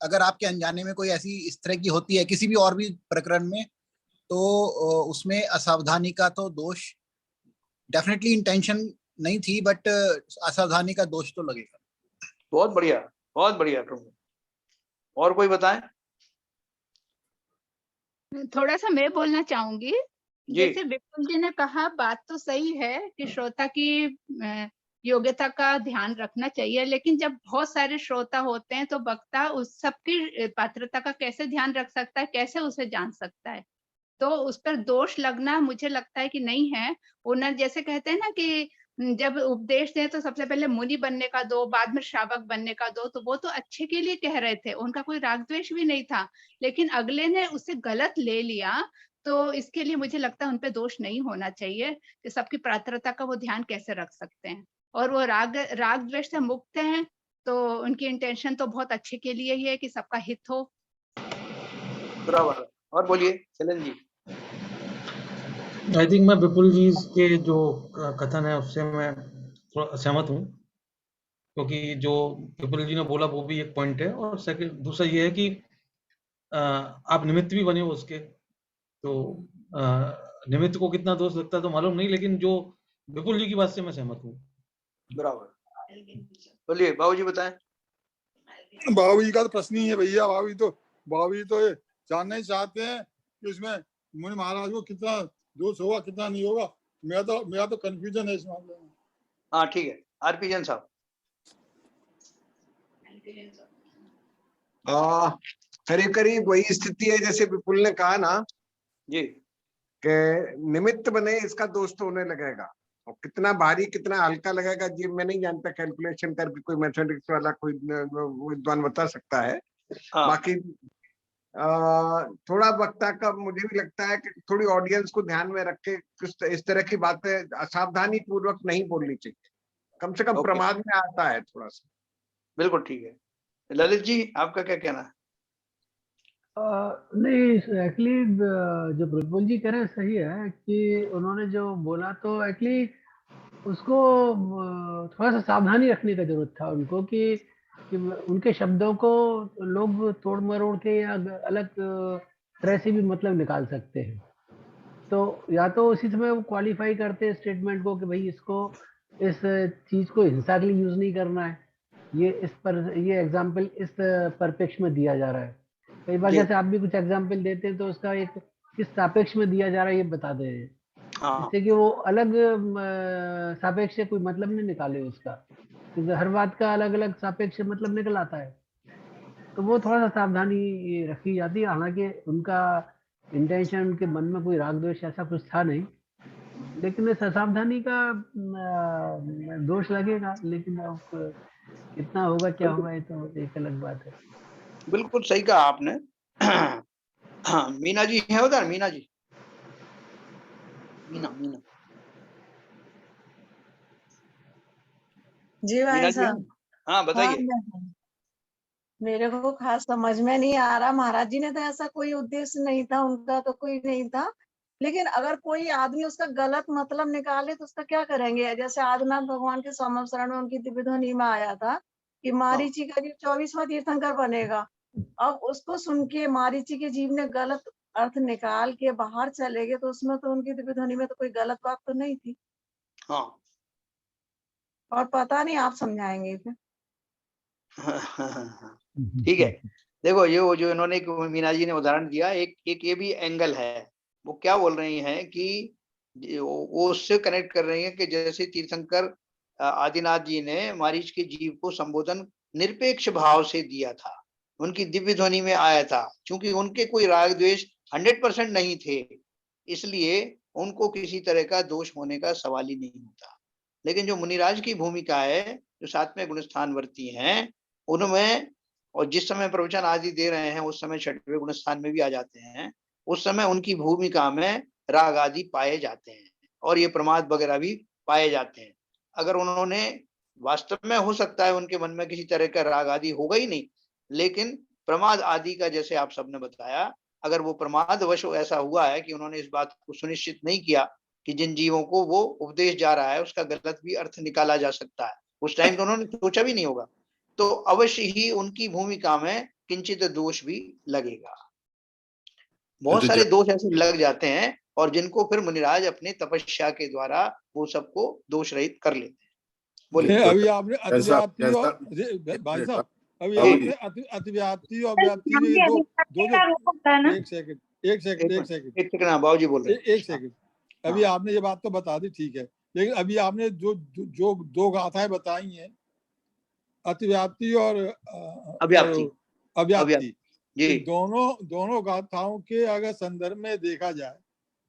अगर आपके अनजाने में कोई ऐसी इस तरह की होती है किसी भी और भी प्रकरण में, तो उसमें असावधानी का तो दोष, डेफिनेटली इंटेंशन नहीं थी बट असावधानी का दोष तो लगेगा। बहुत बढ़िया, बहुत बढ़िया प्रभु। और कोई बताएं? थोड़ा सा मैं बोलना चाहूंगी। जी जैसे विपुल जी ने कहा, बात तो सही है कि श्रोता की योग्यता का ध्यान रखना चाहिए, लेकिन जब बहुत सारे श्रोता होते हैं तो वक्ता उस सबकी पात्रता का कैसे ध्यान रख सकता है, कैसे उसे जान सकता है? तो उस पर दोष लगना मुझे लगता है कि नहीं है। उन्हें जैसे कहते हैं ना कि जब उपदेश दें तो सबसे पहले मुनि बनने का दो, बाद में श्रावक बनने का दो, तो वो तो अच्छे के लिए कह रहे थे, उनका कोई राग द्वेष भी नहीं था। लेकिन अगले ने उसे गलत ले लिया, तो इसके लिए मुझे लगता है उन पे दोष नहीं होना चाहिए कि सबकी पात्रता का वो ध्यान कैसे रख सकते हैं। और वो राग द्वेष से मुक्त हैं, तो उनकी इंटेंशन तो बहुत अच्छे के लिए ही है कि सबका हित हो। बराबर। और बोलिए चलन जी। आई थिंक मैं विपुल जी के जो कथन है उससे मैं थोड़ा सहमत हूँ, क्योंकि जो विपुल जी ने बोला वो भी एक पॉइंट है। और सेकंड दूसरा ये है कि आप निमित्त भी बने हो उसके, तो निमित्त को कितना दोष लगता है तो मालूम नहीं, लेकिन जो विपुल जी की बात से मैं सहमत हूँ। बराबर। बोलिए बाबू जी बताएं। बाबू जी का तो प्रश्न ही है भैया। बाबू जी तो जानना ही चाहते हैं कि इसमें मुनि महाराज को कितना दोष होगा कितना नहीं होगा। मेरा तो कंफ्यूजन है इस मामले में। हाँ ठीक है, आरपी जैन साहब। करीब करीब वही स्थिति है जैसे विपुल ने कहा ना जी, कि निमित्त बने इसका दोष तो होने लगेगा, और कितना भारी कितना हल्का लगेगा जी मैं नहीं जानता, कैलकुलेशन करके कोई मैथमेटिक्स वाला कोई विद्वान बता सकता है। हाँ बाकी थोड़ा वक्ता का मुझे भी लगता है कि थोड़ी ऑडियंस को ध्यान में रख के इस तरह की बातें असावधानी पूर्वक नहीं बोलनी चाहिए, कम से कम ओके, प्रमाद में आता है थोड़ा सा। बिल्कुल ठीक है। ललित जी आपका क्या कहना है? नहीं, एक्चुअली जो प्रफुल्ल जी कह रहे हैं सही है कि उन्होंने जो बोला तो एक्चुअली उसको थोड़ा सा सावधानी रखने का जरूरत था उनको कि उनके शब्दों को लोग तोड़ मरोड़ के या अलग तरह से भी मतलब निकाल सकते हैं। तो या तो उसी समय वो क्वालिफाई करते हैं स्टेटमेंट को कि भाई इसको इस चीज को हिंसा के लिए यूज नहीं करना है, ये एग्जाम्पल इस परिप्रेक्ष्य में दिया जा रहा है। कई बार जी, जैसे आप भी कुछ एग्जाम्पल देते हैं तो उसका एक किस सापेक्ष में दिया जा रहा है ये बता दे, हाँ जिससे कि वो अलग सापेक्ष से कोई मतलब नहीं निकाले उसका, क्योंकि हर बात का अलग अलग सापेक्ष से मतलब निकल आता है। तो वो थोड़ा सा सावधानी रखी जाती है। हालांकि उनका इंटेंशन, उनके मन में कोई राग द्वेष ऐसा कुछ था नहीं, लेकिन इस असावधानी का दोष लगेगा, लेकिन अब कितना होगा क्या होगा ये तो एक अलग बात है। बिल्कुल सही कहा आपने। हाँ, मीना जी है उधर? मीना जी, मीना मीना जी भाई मीना जी है? साहब। हाँ हाँ, बताइए। मेरे को खास समझ में नहीं आ रहा। महाराज जी ने तो ऐसा कोई उद्देश्य नहीं था, उनका तो कोई नहीं था, लेकिन अगर कोई आदमी उसका गलत मतलब निकाले तो उसका क्या करेंगे? जैसे आदिनाथ भगवान के समवसरण में उनकी दिव्य ध्वनि में आया था कि मारीची का जीव 24वां तीर्थंकर बनेगा। अब उसको सुन के मारीची के जीव ने गलत अर्थ निकाल के बाहर चले गए, तो उसमें तो उनकी दिव्य ध्वनि में तो कोई गलत बात तो नहीं थी। हाँ और पता नहीं, आप समझाएंगे फिर। ठीक है। देखो ये वो जो इन्होंने मीना जी ने उदाहरण दिया, एक ये भी एंगल है। वो क्या बोल रही हैं कि वो उससे कनेक्ट कर रही हैं कि जैसे तीर्थंकर आदिनाथ जी ने मारीच के जीव को संबोधन निरपेक्ष भाव से दिया था, उनकी दिव्य ध्वनि में आया था, क्योंकि उनके कोई राग द्वेष 100% नहीं थे, इसलिए उनको किसी तरह का दोष होने का सवाल ही नहीं होता। लेकिन जो मुनिराज की भूमिका है, जो 7वें गुणस्थानवर्ती हैं, उनमें, और जिस समय प्रवचन आदि दे रहे हैं उस समय 6वें गुणस्थान में भी आ जाते हैं, उस समय उनकी भूमिका में राग आदि पाए जाते हैं और ये प्रमाद वगैरह भी पाए जाते हैं। अगर उन्होंने वास्तव में, हो सकता है उनके मन में किसी तरह का राग आदि होगा ही नहीं, लेकिन प्रमाद आदि का, जैसे आप सबने बताया, अगर वो प्रमादवश ऐसा हुआ है कि उन्होंने इस बात को सुनिश्चित नहीं किया कि जिन जीवों को वो उपदेश जा रहा है उसका गलत भी अर्थ निकाला जा सकता है, उस टाइम तो उन्होंने सोचा भी नहीं होगा, तो अवश्य ही उनकी भूमिका में किंचित दोष भी लगेगा। बहुत सारे दोष ऐसे लग जाते हैं और जिनको फिर मुनिराज अपने तपस्या के द्वारा वो सबको दोष रहित कर लेते हैं। बोलिए। अभी आपने अतिव्याप्ति और भाई साहब, अभी आपने अतिव्याप्ति और व्याप्ति के दो एक सेकंड बाबूजी बोल रहे हैं। एक सेकंड। अभी आपने ये बात तो बता दी, ठीक है, लेकिन अभी आपने जो जो दो गाथाएं बताई हैं, अतिव्याप्ति और अव्याप्ति, जी, दोनों गाथाओं के अगर संदर्भ में देखा जाए,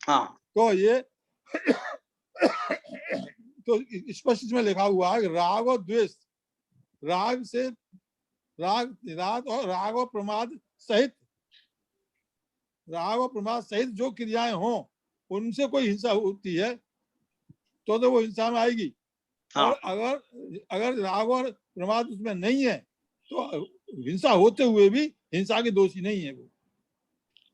हाँ, तो ये तो स्पष्ट में लिखा हुआ है राग और द्वेष, राग और प्रमाद सहित जो क्रियाएं हों उनसे कोई हिंसा होती है तो वो हिंसा में आएगी। हाँ। और अगर राग और प्रमाद उसमें नहीं है तो हिंसा होते हुए भी हिंसा के दोषी नहीं है वो।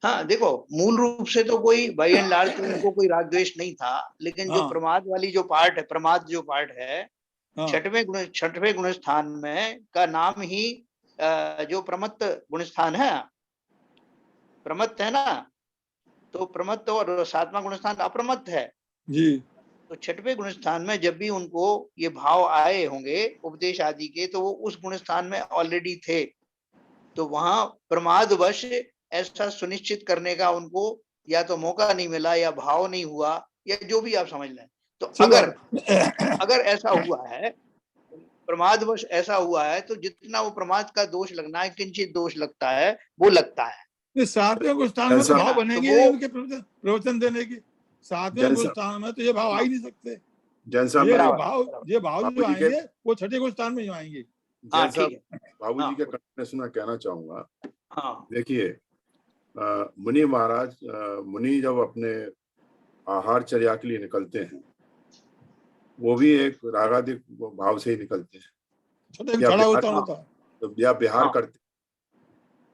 हाँ देखो, मूल रूप से तो कोई बाय एंड लार्ज तो उनको कोई राग द्वेष नहीं था, लेकिन जो प्रमाद वाली जो पार्ट है, प्रमाद जो पार्ट है, छठवें गुणस्थान में का नाम ही जो प्रमत्त गुणस्थान है, प्रमत्त है ना, तो प्रमत्त और 7वां गुणस्थान अप्रमत्त है जी। तो 6वें गुणस्थान में जब भी उनको ये भाव आए होंगे उपदेश आदि के, तो वो उस गुणस्थान में ऑलरेडी थे, तो वहां प्रमादवश ऐसा सुनिश्चित करने का उनको या तो मौका नहीं मिला या भाव नहीं हुआ या जो भी आप समझ लें। तो चलो अगर ऐसा हुआ है, प्रमादवश ऐसा हुआ है, तो जितना वो प्रमाद का दोष लगना है, किंचित दोष लगता है, वो लगता है। ये सातवें गोष्ठान में तो जैसा- भाव तो बनेंगे वो- उनके प्रवचन देने की। सातवें जैसा- गोष्ठान में तो ये भाव आ ही नहीं सकते। जैसा ये मैं जो बराबर, भाव बराबर। ये भाव जो बाबूजी के- आएंगे वो छठे गोष्ठान में ही आएंगे। हाँ, जैसा ठीक है। बाबूजी हाँ। के कंटेंट्स में कहना चाहूंगा, हाँ, देखिए मुनि महाराज, मुनि जब अपने आहारचर्या के लिए निकलते हैं, वो भी एक रागादिक भाव से ही निकलते हैं छठे में या चढ़ा होता बिहार- होता या बिहार हाँ। करते हैं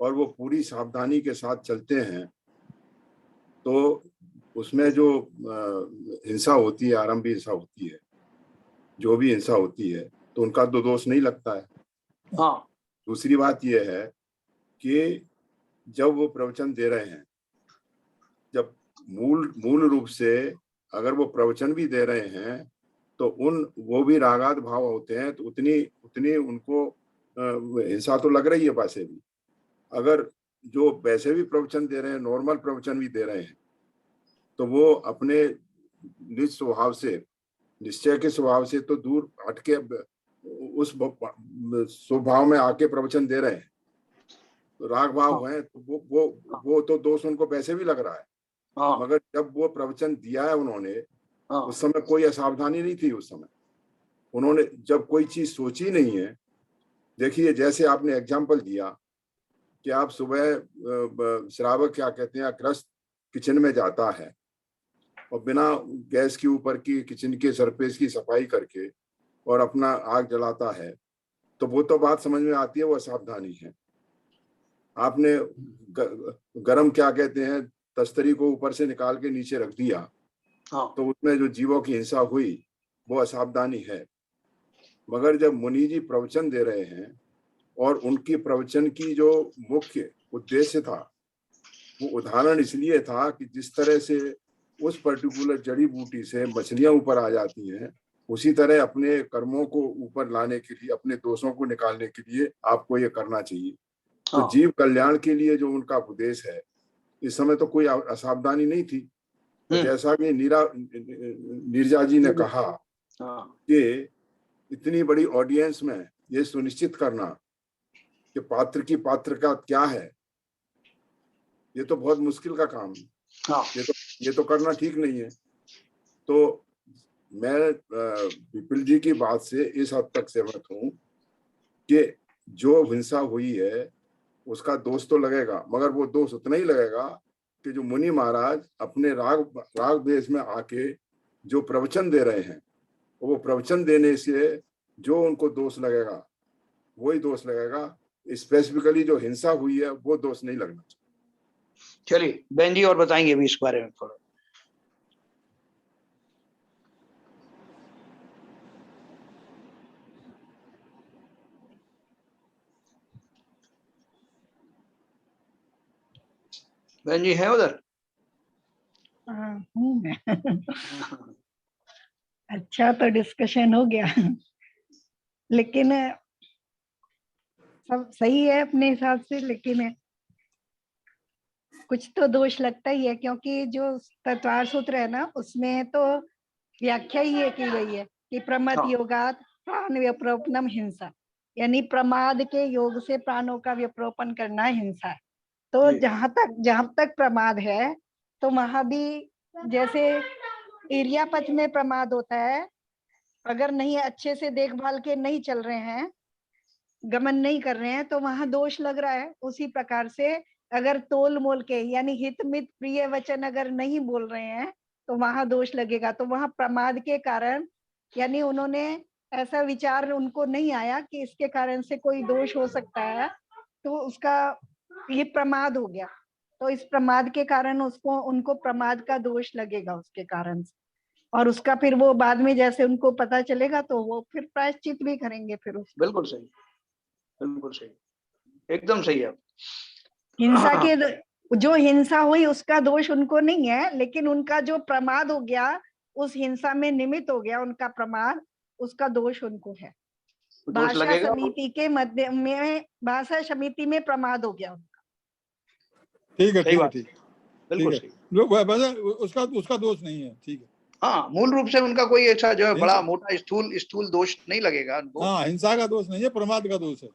और वो पूरी सावधानी के साथ चलते हैं, तो उसमें जो हिंसा होती है, आरंभी हिंसा होती है, जो भी हिंसा होती है, तो उनका तो दोष नहीं लगता है। हाँ, दूसरी बात यह है कि जब वो प्रवचन दे रहे हैं, जब मूल रूप से अगर वो प्रवचन भी दे रहे हैं तो वो भी रागाद भाव होते हैं, तो उतनी उनको हिंसा तो लग रही है वैसे भी। अगर जो वैसे भी प्रवचन दे रहे हैं, नॉर्मल प्रवचन भी दे रहे हैं, तो वो अपने निज स्वभाव से, निश्चय के स्वभाव से तो दूर हटके उस स्वभाव में आके प्रवचन दे रहे हैं, तो राग भाव है, तो वो तो दोष उनको वैसे भी लग रहा है। हाँ, मगर जब वो प्रवचन दिया है उन्होंने, हाँ, उस समय कोई असावधानी नहीं थी। उस समय उन्होंने जब कोई चीज सोची नहीं है, देखिए जैसे आपने एग्जाम्पल दिया कि आप सुबह श्रावक क्या कहते हैं, ग्रस्त किचन में जाता है और बिना गैस के ऊपर की किचन के सरफेस की सफाई करके और अपना आग जलाता है, तो वो तो बात समझ में आती है, वो असावधानी है। आपने गरम क्या कहते हैं, तस्तरी को ऊपर से निकाल के नीचे रख दिया, हाँ, तो उसमें जो जीवों की हिंसा हुई, वो असावधानी है। मगर जब मुनि जी प्रवचन दे रहे हैं और उनकी प्रवचन की जो मुख्य उद्देश्य था, वो उदाहरण इसलिए था कि जिस तरह से उस पर्टिकुलर जड़ी बूटी से मछलियां ऊपर आ जाती हैं, उसी तरह अपने कर्मों को ऊपर लाने के लिए, अपने दोषों को निकालने के लिए आपको ये करना चाहिए। तो हाँ। जीव कल्याण के लिए जो उनका उपदेश है, इस समय तो कोई असावधानी नहीं थी। तो जैसा कि नीरजा जी ने कहा कि इतनी बड़ी ऑडियंस में ये सुनिश्चित करना कि पात्र की पात्रता क्या है, ये तो बहुत मुश्किल का काम है। ये तो करना ठीक नहीं है। तो मैं विपुल जी की बात से इस हद तक सहमत हूँ कि जो हिंसा हुई है उसका दोष तो लगेगा, मगर वो दोष उतना ही लगेगा कि जो मुनि महाराज अपने राग वेश में आके जो प्रवचन दे रहे हैं, वो प्रवचन देने से जो उनको दोष लगेगा वही दोष लगेगा। स्पेसिफिकली जो हिंसा हुई है वो दोष नहीं लगना चाहिए। चलिए बहन जी और बताएंगे अभी इस बारे में थोड़ा। बहन जी है उधर? हूँ मैं। अच्छा तो डिस्कशन हो गया, लेकिन सब सही है अपने हिसाब से, लेकिन कुछ तो दोष लगता ही है, क्योंकि जो तत्वार सूत्र है ना, उसमें तो व्याख्या ही ये की गई है कि प्रमद योगात प्राण व्यप्रोपनम हिंसा, यानी प्रमाद के योग से प्राणों का व्यप्रोपन करना हिंसा है। तो जहां तक प्रमाद है, तो वहां भी जैसे एरिया पथ में प्रमाद होता है, अगर नहीं अच्छे से देखभाल के नहीं चल रहे हैं, गमन नहीं कर रहे हैं, तो वहां दोष लग रहा है। उसी प्रकार से अगर तोल मोल के यानी हित मित प्रिय वचन अगर नहीं बोल रहे हैं, तो वहां दोष लगेगा। तो वहां प्रमाद के कारण, यानी उन्होंने ऐसा विचार उनको नहीं आया कि इसके कारण से कोई दोष हो सकता है, तो उसका ये प्रमाद हो गया। तो इस प्रमाद के कारण उनको प्रमाद का दोष लगेगा उसके कारण से, और उसका फिर वो बाद में जैसे उनको पता चलेगा तो वो फिर प्रायश्चित भी करेंगे फिर उसका। बिल्कुल सही, बिल्कुल सही, एकदम सही है। हिंसा के जो हिंसा हुई उसका दोष उनको नहीं है, लेकिन उनका जो प्रमाद हो गया, उस हिंसा में निमित्त हो गया उनका प्रमाद, उसका दोष उनको है। भाषा समिति के मध्य में, भाषा समिति में प्रमाद हो गया उनका। ठीक है, सही ठीक है, बात, ठीक है, बिल्कुल ठीक है। सही। लोग वैसे उसका दोष नहीं है, ठीक है। हाँ, मूल रूप से उनका कोई ऐसा जो है बड़ा हिंसा, मोटा स्थूल दोष नहीं लगेगा उनको। हाँ, हिंसा का दोष नहीं है, प्रमाद का दोष है।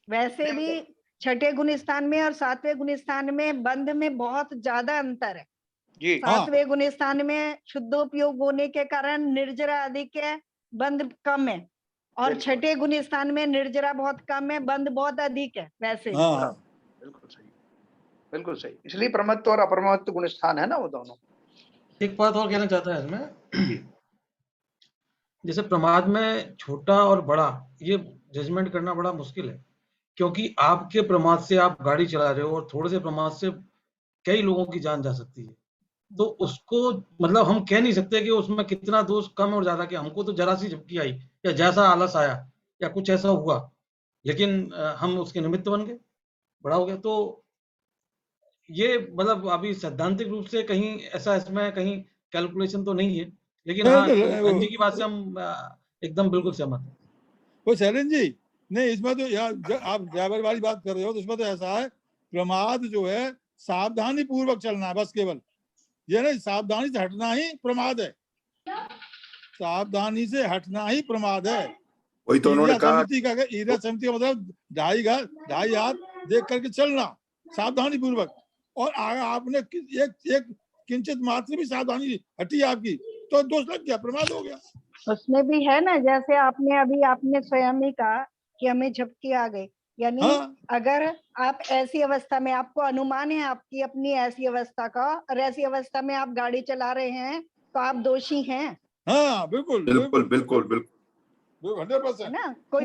वैसे भी छठे गुण स्थान में और सातवें गुण स्थान में बंध में बहुत ज्यादा अंतर है। जी हाँ, सातवें गुण स्थान में शुद्धोपयोग होने के कारण निर्जरा अधिक है, बंध कम है, और बिल्कुल। छठे गुण स्थान में निर्जरा बहुत कम है, बंध बहुत अधिक है। वैसे हाँ, हाँ, बिल्कुल सही, बिल्कुल सही। इसलिए प्रमत्त और अप्रमत्त गुण स्थान है ना वो दोनों। एक बात और कहना चाहता है इसमें, जी। जैसे प्रमाद में छोटा और बड़ा ये जजमेंट करना बड़ा मुश्किल है, क्योंकि आपके प्रमाद से आप गाड़ी चला रहे हो और थोड़े से प्रमाद से कई लोगों की जान जा सकती है। तो उसको मतलब हम कह नहीं सकते कि उसमें कितना दोष कम और ज्यादा, कि हमको तो जरा सी झपकी आई या जैसा आलस आया या कुछ ऐसा हुआ, लेकिन हम उसके निमित्त बन गए, बड़ा हो गया। तो ये मतलब अभी सैद्धांतिक रूप से कहीं ऐसा इसमें कहीं कैलकुलेशन तो नहीं है, लेकिन हाँ बहन जी की बात से हम एकदम बिल्कुल सहमत हैं। वो शैलेन जी, नहीं इसमें तो यार आप ड्राइवर वाली बात कर रहे हो, तो इसमें तो ऐसा है, प्रमाद जो है सावधानी पूर्वक चलना है बस, केवल ये नहीं, सावधानी से हटना ही प्रमाद है, सावधानी से हटना ही प्रमाद है। वही तो उन्होंने कहा, समिति का मतलब ढाई हाथ देख करके चलना सावधानी पूर्वक, और आपने एक किंचित मात्र भी सावधानी हटी आपकी तो दोष लग गया, प्रमाद हो गया। उसमें भी है ना, जैसे आपने स्वयं ही कहा कि हमें झपकी आ गई, यानी हाँ, अगर आप ऐसी अवस्था में, आपको अनुमान है आपकी अपनी ऐसी अवस्था का, और ऐसी अवस्था में आप गाड़ी चला रहे हैं तो आप दोषी हैं। हाँ, बिल्कुल बिल्कुल बिल्कुल बिल्कुल 100%। है ना, कोई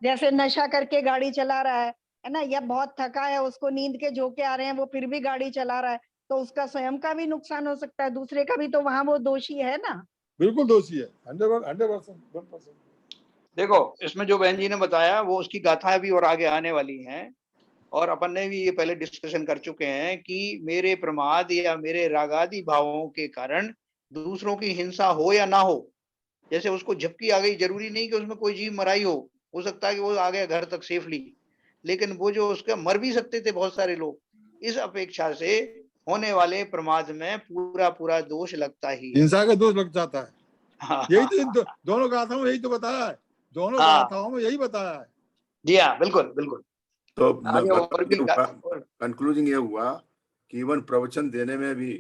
जैसे नशा करके गाड़ी चला रहा है ना, या बहुत थका है, उसको नींद के झोंके आ रहे हैं, वो फिर भी गाड़ी चला रहा है, तो उसका स्वयं का भी नुकसान हो सकता है, दूसरे का भी, तो वहां वो दोषी है ना। बिल्कुल दोषी है, 100%। देखो इसमें जो बहन जी ने बताया वो उसकी गाथाएं भी और आगे आने वाली हैं, और अपन ने भी ये पहले डिस्कशन कर चुके हैं कि मेरे प्रमाद या मेरे रागादि भावों के कारण दूसरों की हिंसा हो या ना हो, जैसे उसको झपकी आ गई, जरूरी नहीं कि उसमें कोई जीव मराई हो सकता है कि वो आ गया घर तक सेफली, लेकिन वो जो उसके मर भी सकते थे बहुत सारे लोग, इस अपेक्षा से होने वाले प्रमाद में पूरा दोष लगता ही है। हिंसा का दोष लग जाता है। हाँ, यही तो दोनों गाथाओं में यही तो बताया है, दोनों गाथाओं में यही बताया है। जी हाँ, बिल्कुल बिल्कुल। तो और कंक्लूजन ये हुआ कि इवन प्रवचन देने में भी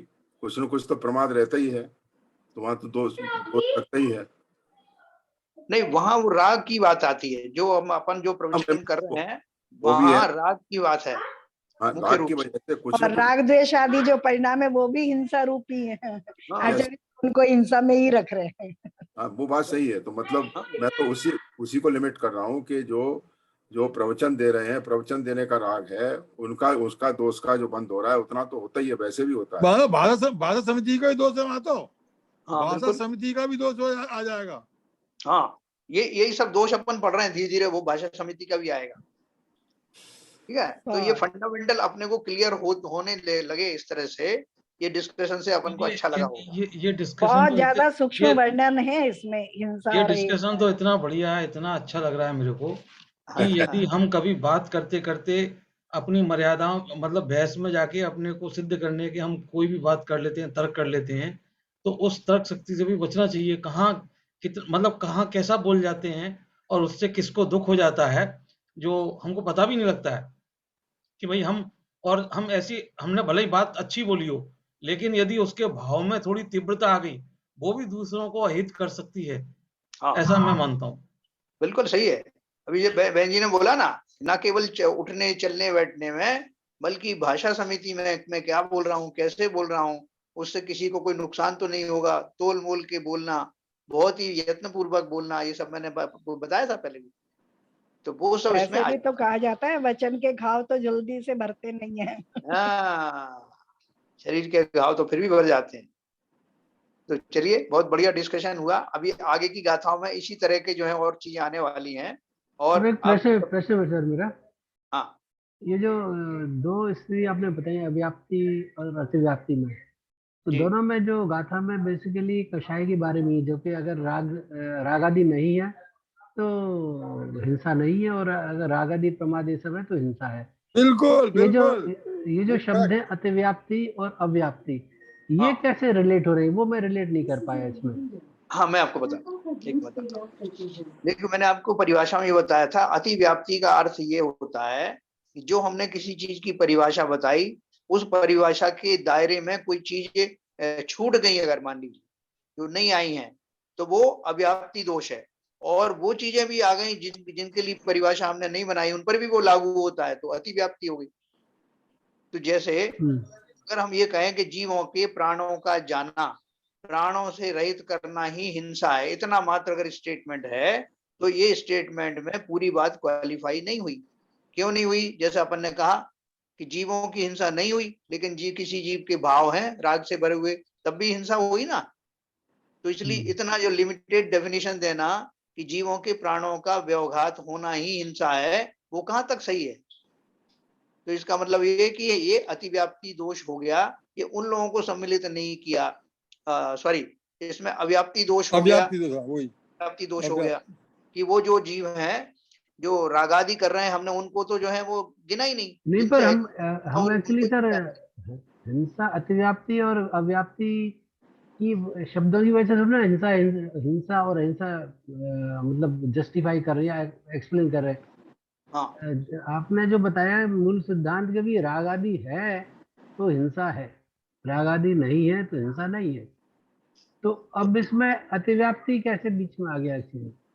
कुछ न कुछ तो प्रमाद रहता ही है, तो वहां तो दोष लगता ही है। नहीं, वहां वो राग की बात आती है, जो हम अपन जो प्रवचन कर रहे हैं वहां राग की बात है, मुख्य रूप से। और राग द्वेष आदि जो परिणाम है वो भी हिंसा रूपी है, आचार्य उनको हिंसा में ही रख रहे हैं। हाँ, वो बात सही है। तो मतलब मैं तो उसी को लिमिट कर रहा हूँ कि जो प्रवचन दे रहे हैं, प्रवचन देने का राग है उनका, उसका दोष का जो बंद हो रहा है उतना तो होता ही है, वैसे भी होता है। भाषा समिति का भी दोष है वहां तो, भाषा बिल्कुल। समिति का भी दोष आ जाएगा। हाँ, यही सब दोष अपन पढ़ रहे हैं, धीरे धीरे वो भाषा समिति का भी आएगा। ठीक है, तो ये फंडामेंटल अपने को क्लियर होने लगे इस तरह से, ये डिस्कशन से अपन को अच्छा लगा होगा। ये डिस्कशन बहुत तो ज्यादा सूक्ष्म वर्णन है इसमें हिंसा। ये डिस्कशन तो इतना बढ़िया है, इतना अच्छा लग रहा है मेरे को, कि यदि हम कभी बात करते करते अपनी मर्यादाओं, मतलब बहस में जाके अपने को सिद्ध करने के हम कोई भी बात कर लेते हैं, तर्क कर लेते हैं, तो उस तर्क शक्ति से भी बचना चाहिए। कहाँ मतलब कहाँ कैसा बोल जाते हैं और उससे किसको दुख हो जाता है, जो हमको पता भी नहीं लगता है कि भाई हम ऐसी, हमने भले ही बात अच्छी बोली हो, लेकिन यदि उसके भाव में थोड़ी तीव्रता आ गई, वो भी दूसरों को अहित कर सकती है। ऐसा मैं मानता हूँ। बिल्कुल सही है। अभी ये बहन जी ने बोला ना केवल उठने चलने बैठने में, बल्कि भाषा समिति में मैं क्या बोल रहा हूँ, कैसे बोल रहा हूँ, उससे किसी को कोई नुकसान तो नहीं होगा, तोल मोल के बोलना, बहुत ही यत्न पूर्वक बोलना, ये सब मैंने बताया था पहले भी। तो वो सब इसमें भी तो कहा जाता है, वचन के घाव तो जल्दी से भरते नहीं है। शरीर के घाव तो फिर भी भर जाते हैं। तो चलिए, बहुत बढ़िया डिस्कशन हुआ। अभी आगे की गाथाओं में इसी तरह के जो है और चीजें आने वाली हैं। और एक प्रश्न है सर मेरा। हाँ, ये जो दो स्त्री आपने बताई अव्याप्ति और अतिव्याप्ति में, तो दोनों में जो गाथा में बेसिकली कषाय के बारे में, जो कि अगर राग आदि नहीं है तो हिंसा नहीं है, और अगर राग आदि प्रमाद ये सब है तो हिंसा है। बिल्कुल ये जो बिल्कुल शब्द है अतिव्याप्ति और अव्याप्ति, ये कैसे रिलेट हो रहे हैं, वो मैं रिलेट नहीं कर पाया इसमें। हाँ, मैं आपको बताता हूँ, एक बताता हूँ। देखिए, मैंने आपको परिभाषा में ये बताया था, अतिव्याप्ति का अर्थ ये होता है कि जो हमने किसी चीज की परिभाषा बताई, उस परिभाषा के दायरे में कोई चीज छूट गई, अगर मान लीजिए जो नहीं आई हैं, तो वो अव्याप्ति दोष है। और वो चीजें भी आ गई जिनके लिए परिभाषा हमने नहीं बनाई, उन पर भी वो लागू होता है, तो अतिव्याप्ति हो गई। तो जैसे अगर हम ये कहें कि जीवों के प्राणों का जानना, प्राणों से रहित करना ही हिंसा है, इतना मात्र अगर स्टेटमेंट है, तो ये स्टेटमेंट में पूरी बात क्वालिफाई नहीं हुई। क्यों नहीं हुई? जैसे अपन ने कहा कि जीवों की हिंसा नहीं हुई, लेकिन किसी जीव के भाव हैं राग से भरे हुए, तब भी हिंसा हुई ना। तो इसलिए इतना जो लिमिटेड डेफिनेशन देना कि जीवों के प्राणों का व्यवघात होना ही हिंसा है, वो कहां तक सही है? तो इसका मतलब ये कि ये अतिव्याप्ति दोष हो गया, ये उन लोगों को सम्मिलित नहीं किया, सॉरी, इसमें अव्याप्ति दोष हो गया, अव्याप्ति दोष हो गया कि वो जो जीव हैं जो रागादि कर रहे हैं, हमने उनको तो जो है वो गिना ही नहीं। पर हम एक्चुअली सर हिंसा, अतिव्याप्ति और अव्याप्ति की शब्दों की वजह से थोड़ा हिंसा और अहिंसा मतलब जस्टिफाई कर रहे हैं, एक्सप्लेन कर रहे हैं। हाँ। आपने जो बताया मूल सिद्धांत के भी राग आदि है तो हिंसा है, राग आदि नहीं है तो हिंसा नहीं है। तो अब इसमें अतिव्याप्ति कैसे बीच में आ गया?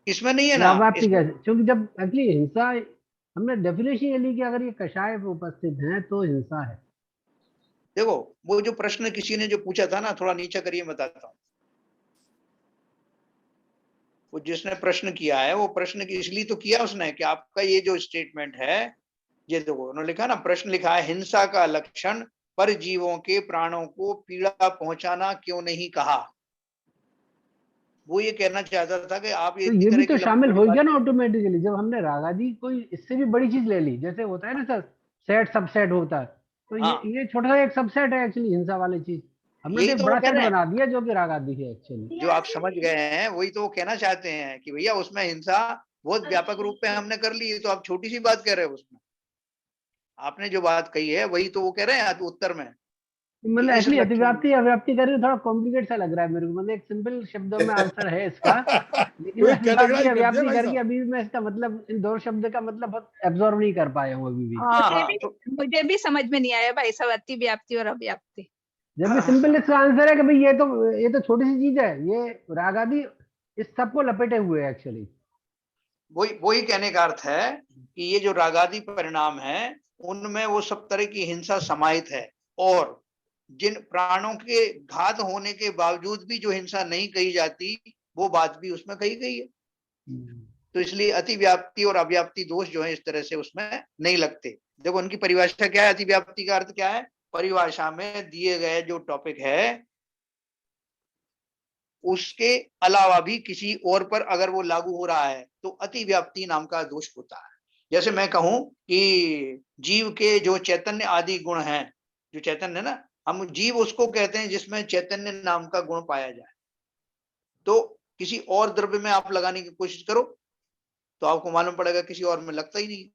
इसमें नहीं है ना, अव्याप्ति कैसे? क्योंकि जब एक्चुअली हिंसा, हमने डेफिनेशन ये ली कि अगर ये कषाय उपस्थित है तो हिंसा है। देखो, वो जो प्रश्न किसी ने जो पूछा था ना, थोड़ा नीचे करिए, बताता हूँ। वो जिसने प्रश्न किया है, वो प्रश्न इसलिए तो किया उसने कि आपका ये जो स्टेटमेंट है, ये देखो उन्होंने लिखा ना, प्रश्न लिखा है, हिंसा का लक्षण पर जीवों के प्राणों को पीड़ा पहुंचाना क्यों नहीं कहा। वो ये कहना चाहता था कि आप तो ये भी तो शामिल हो गया ना ऑटोमेटिकली, जब हमने रागादि कोई इससे भी बड़ी चीज ले ली, जैसे होता है ना सर, सेट सबसेट होता है, तो ये छोटा सा एक सबसेट है एक्चुअली हिंसा वाली चीज, हमने तो बड़ा सेट बना दिया जो कि रागादि है एक्चुअली। जो आप समझ गए हैं वही तो वो कहना चाहते हैं कि भैया उसमें हिंसा बहुत व्यापक रूप में हमने कर ली, तो आप छोटी सी बात कह रहे हो। उसमें आपने जो बात कही है वही तो वो कह रहे हैं उत्तर में। मतलब एक्चुअली अतिव्याप्ति अव्याप्ति कर रहे थोड़ा कॉम्प्लिकेट सा लग रहा है मेरे को, मतलब एक सिंपल शब्दों में आंसर है इसका, लेकिन अव्याप्ति करके अभी मैं इसका मतलब, इन दो शब्द का मतलब एब्जॉर्ब नहीं कर पाया हूँ अभी भी। मुझे भी समझ में नहीं आया भाई सब अतिव्याप्ति और अव्याप्ति। जब सिंपल इसका आंसर है कि भाई ये तो छोटी सी चीज है, ये राग आदि इस सबको लपेटे हुए है एक्चुअली। वही कहने का अर्थ है कि ये जो रागादि परिणाम है उनमें वो सब तरह की हिंसा समाहित है, और जिन प्राणों के घात होने के बावजूद भी जो हिंसा नहीं कही जाती, वो बात भी उसमें कही गई है। तो इसलिए अतिव्याप्ति और अव्याप्ति दोष जो है इस तरह से उसमें नहीं लगते। देखो उनकी परिभाषा क्या है, अतिव्याप्ति का अर्थ क्या है, परिभाषा में दिए गए जो टॉपिक है उसके अलावा भी किसी और पर अगर वो लागू हो रहा है तो अतिव्याप्ति नाम का दोष होता है। जैसे मैं कहूं कि जीव के जो चैतन्य आदि गुण हैं, जो चैतन्य है ना, हम जीव उसको कहते हैं जिसमें चैतन्य नाम का गुण पाया जाए। तो किसी और द्रव्य में आप लगाने की कोशिश करो तो आपको मालूम पड़ेगा किसी और में लगता ही नहीं।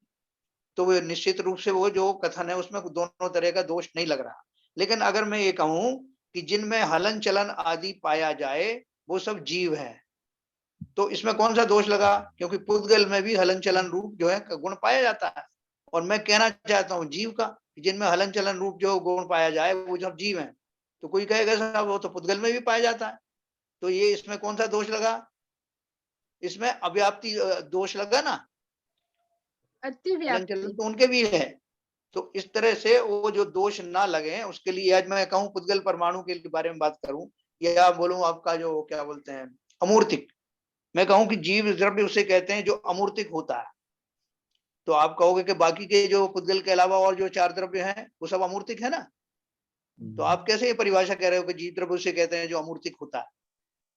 तो वो निश्चित रूप से वो जो कथन है उसमें दोनों तरह का दोष नहीं लग रहा। लेकिन अगर मैं ये कहूं कि जिनमें हलन चलन आदि पाया जाए वो सब जीव है, तो इसमें कौन सा दोष लगा? क्योंकि पुद्गल में भी हलन चलन रूप जो है गुण पाया जाता है, और मैं कहना चाहता हूं जीव का, जिनमें हलन चलन रूप जो गुण पाया जाए वो सब जीव है। तो कोई कहेगा साहब वो तो पुद्गल में भी पाया जाता है, तो ये इसमें कौन सा दोष लगा? इसमें अव्याप्ति दोष लगा ना, हलन चलन तो उनके भी है। तो इस तरह से वो जो दोष ना लगे उसके लिए, आज मैं कहूं पुद्गल परमाणु के बारे में बात करूं, या बोलूं आपका जो क्या बोलते हैं अमूर्तिक, मैं कहूं कि जीव द्रव्य उसे कहते हैं जो अमूर्तिक होता है, तो आप कहोगे कि बाकी के जो पुद्गल के अलावा और जो चार द्रव्य हैं वो सब अमूर्तिक है ना। तो आप कैसे ये परिभाषा कह रहे हो कि जीव द्रव्य उसे कहते हैं जो अमूर्तिक होता है?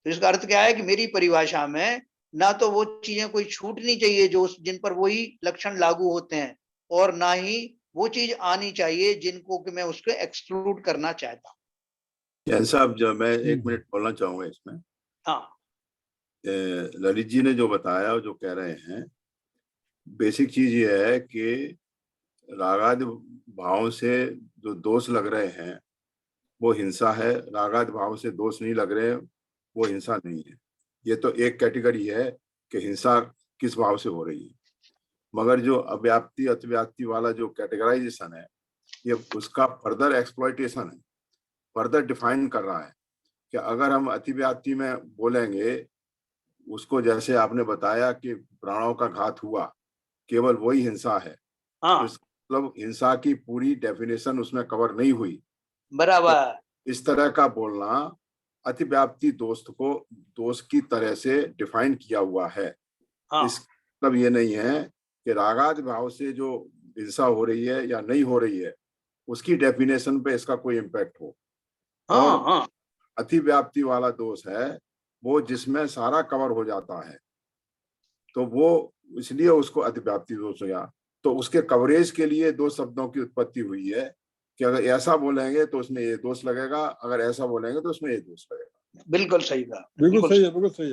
तो इसका अर्थ क्या है कि मेरी परिभाषा में ना तो वो चीजें कोई छूटनी चाहिए जो जिन पर वही लक्षण लागू होते हैं, और ना ही वो चीज आनी चाहिए जिनको कि मैं उसको एक्सक्लूड करना चाहता हूँ। साहब जो मैं एक मिनट बोलना चाहूंगा इसमें। हाँ, ललित जी ने जो बताया, जो कह रहे हैं, बेसिक चीज ये है कि रागादि भाव से जो दोष लग रहे हैं वो हिंसा है, रागादि भाव से दोष नहीं लग रहे वो हिंसा नहीं है। ये तो एक कैटेगरी है कि हिंसा किस भाव से हो रही है, मगर जो अव्याप्ति अतिव्याप्ति वाला जो कैटेगराइजेशन है ये उसका फर्दर एक्सप्लॉइटेशन है, फर्दर डिफाइन कर रहा है कि अगर हम अतिव्याप्ति में बोलेंगे उसको, जैसे आपने बताया कि प्राणों का घात हुआ, केवल वही हिंसा है। हाँ मतलब हिंसा की पूरी डेफिनेशन उसमें कवर नहीं हुई। बराबर। इस तरह का बोलना अतिव्याप्ति दोष की तरह से डिफाइन किया हुआ है। हाँ। इस मतलब ये नहीं है कि रागादि भाव से जो हिंसा हो रही है या नहीं हो रही है उसकी डेफिनेशन पे इसका कोई इम्पैक्ट हो। हाँ, और हाँ। अतिव्याप्ति वाला दोष है वो जिसमें सारा कवर हो जाता है, तो वो इसलिए उसको अतिव्याप्ति दोष हो गया। तो उसके कवरेज के लिए दो शब्दों की उत्पत्ति हुई है कि अगर ऐसा बोलेंगे तो उसमें ये दोष लगेगा, अगर ऐसा बोलेंगे तो उसमें ये दोष लगेगा। बिल्कुल सही कहा, बिल्कुल सही है, बिल्कुल सही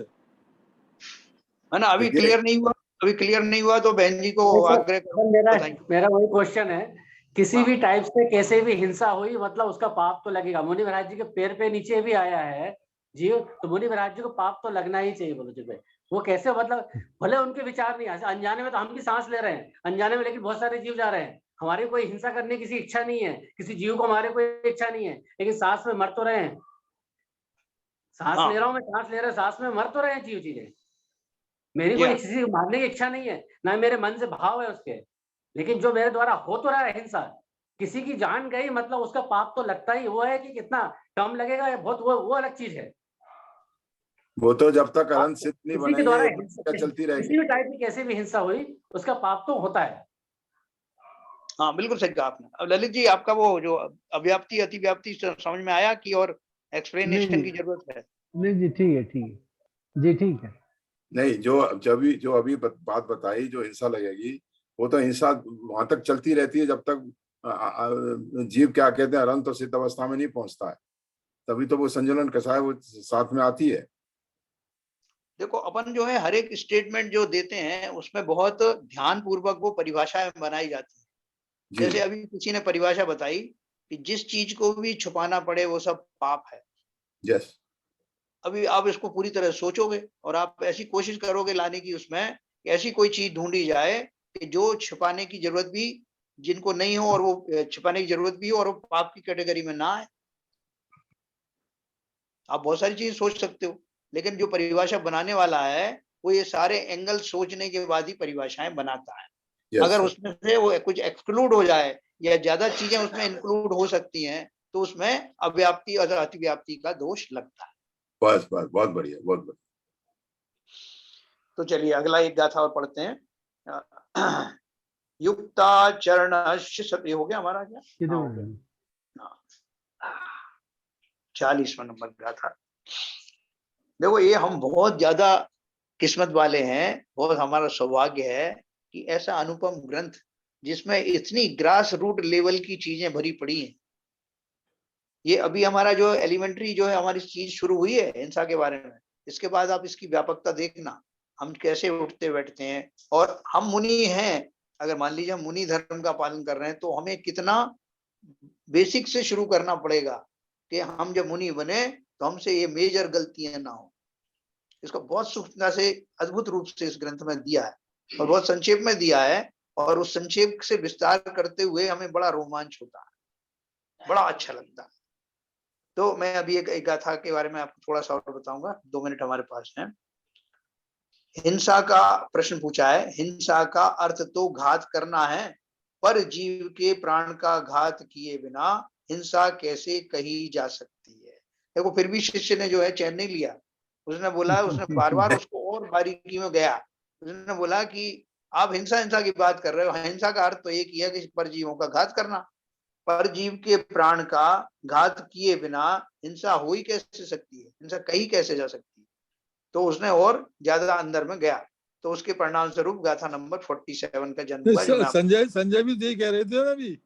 है ना। अभी क्लियर नहीं हुआ, अभी क्लियर नहीं हुआ तो बहन जी को आग्रह करो। मेरा वही क्वेश्चन है, किसी भी टाइप से कैसे भी हिंसा हुई मतलब उसका पाप तो लगेगा। मुनि महाराज जी के पैर पे नीचे भी आया है जीव, तो मुनि महाराज जी को पाप तो लगना ही चाहिए। बोलो जी भाई वो कैसे, मतलब भले उनके विचार नहीं आए, अनजाने में तो हम भी सांस ले रहे हैं अनजाने में, लेकिन बहुत सारे जीव जा रहे हैं। हमारी कोई हिंसा करने की किसी इच्छा नहीं है, किसी जीव को हमारे कोई इच्छा नहीं है, लेकिन सांस में मर तो रहे हैं। सांस ले रहा हूँ मैं, सांस ले रहा है, सांस में मर तो रहे हैं जीव चीजें। मेरी कोई किसी को मारने की इच्छा नहीं है, ना मेरे मन से भाव है उसके, लेकिन जो मेरे द्वारा हो तो रहा है हिंसा, किसी की जान गई मतलब उसका पाप तो लगता ही। वो है कि कितना कम लगेगा या बहुत, वो अलग चीज है। वो तो जब तक अनंत सिद्ध नहीं बनेंगे चलती रहेगी। किसी भी टाइप की कैसे भी हिंसा हुई उसका पाप तो होता है। हाँ बिल्कुल सही कहा आपने। अब ललित जी आपका वो जो अव्याप्ति अतिव्याप्ति समझ में आया कि और एक्सप्लेनेशन की जरूरत है? नहीं जी ठीक है, ठीक है जी, ठीक है। नहीं, जो अभी बात बताई जो हिंसा लगेगी वो तो हिंसा वहां तक चलती रहती है जब तक जीव क्या कहते हैं अनंत और सिद्ध अवस्था में नहीं पहुंचता है, तभी तो वो संजलन कसाय वो साथ में आती है। देखो अपन जो है हर एक स्टेटमेंट जो देते हैं उसमें बहुत ध्यान पूर्वक वो परिभाषाएं बनाई जाती है। जैसे अभी किसी ने परिभाषा बताई कि जिस चीज को भी छुपाना पड़े वो सब पाप है। यस। अभी आप इसको पूरी तरह सोचोगे और आप ऐसी कोशिश करोगे लाने की उसमें ऐसी कोई चीज ढूंढी जाए कि जो छुपाने की जरूरत भी जिनको नहीं हो और वो छुपाने की जरूरत भी हो और वो पाप की कैटेगरी में ना आए। आप बहुत सारी चीज सोच सकते हो, लेकिन जो परिभाषा बनाने वाला है वो ये सारे एंगल सोचने के बाद ही परिभाषाएं बनाता है। अगर उसमें से वो कुछ एक्सक्लूड हो जाए या ज्यादा चीजें उसमें इंक्लूड हो सकती हैं तो उसमें अव्याप्ति और अतिव्याप्ति का दोष लगता है। बस बहुत बढ़िया, बहुत बढ़िया। तो चलिए अगला एक गाथा और पढ़ते हैं। युक्ताचरण हो गया हमारा क्या? 40वां नंबर गाथा। देखो ये हम बहुत ज्यादा किस्मत वाले हैं, बहुत हमारा सौभाग्य है कि ऐसा अनुपम ग्रंथ जिसमें इतनी ग्रास रूट लेवल की चीजें भरी पड़ी हैं। ये अभी हमारा जो एलिमेंट्री जो है हमारी चीज शुरू हुई है हिंसा के बारे में, इसके बाद आप इसकी व्यापकता देखना हम कैसे उठते बैठते हैं। और हम मुनि हैं, अगर मान लीजिए हम मुनि धर्म का पालन कर रहे हैं तो हमें कितना बेसिक से शुरू करना पड़ेगा कि हम जब मुनि बने तो हमसे ये मेजर गलतियां ना हो। इसको बहुत सूक्ष्मता से अद्भुत रूप से इस ग्रंथ में दिया है और बहुत संक्षेप में दिया है, और उस संक्षेप से विस्तार करते हुए हमें बड़ा रोमांच होता है, बड़ा अच्छा लगता है। तो मैं अभी एक गाथा के बारे में आपको थोड़ा सा और बताऊंगा, 2 मिनट हमारे पास है। हिंसा का प्रश्न पूछा है, हिंसा का अर्थ तो घात करना है, पर जीव के प्राण का घात किए बिना हिंसा कैसे कही जा सकती है। देखो फिर भी शिष्य ने जो है चैन नहीं लिया, उसने बोला, उसने बार बार उसको और बारीकी में गया। उसने बोला कि आप हिंसा की बात कर रहे हो, हिंसा का अर्थ तो एक ही है कि पर जीवों का घात करना, पर जीव के प्राण का घात किए बिना हिंसा हो ही कैसे सकती है, हिंसा कही कैसे जा सकती है। तो उसने और ज्यादा अंदर में गया, तो उसके परिणाम स्वरूप गाथा नंबर 47 का जन्म हुआ। संजय भी यही कह रहे थे ना अभी।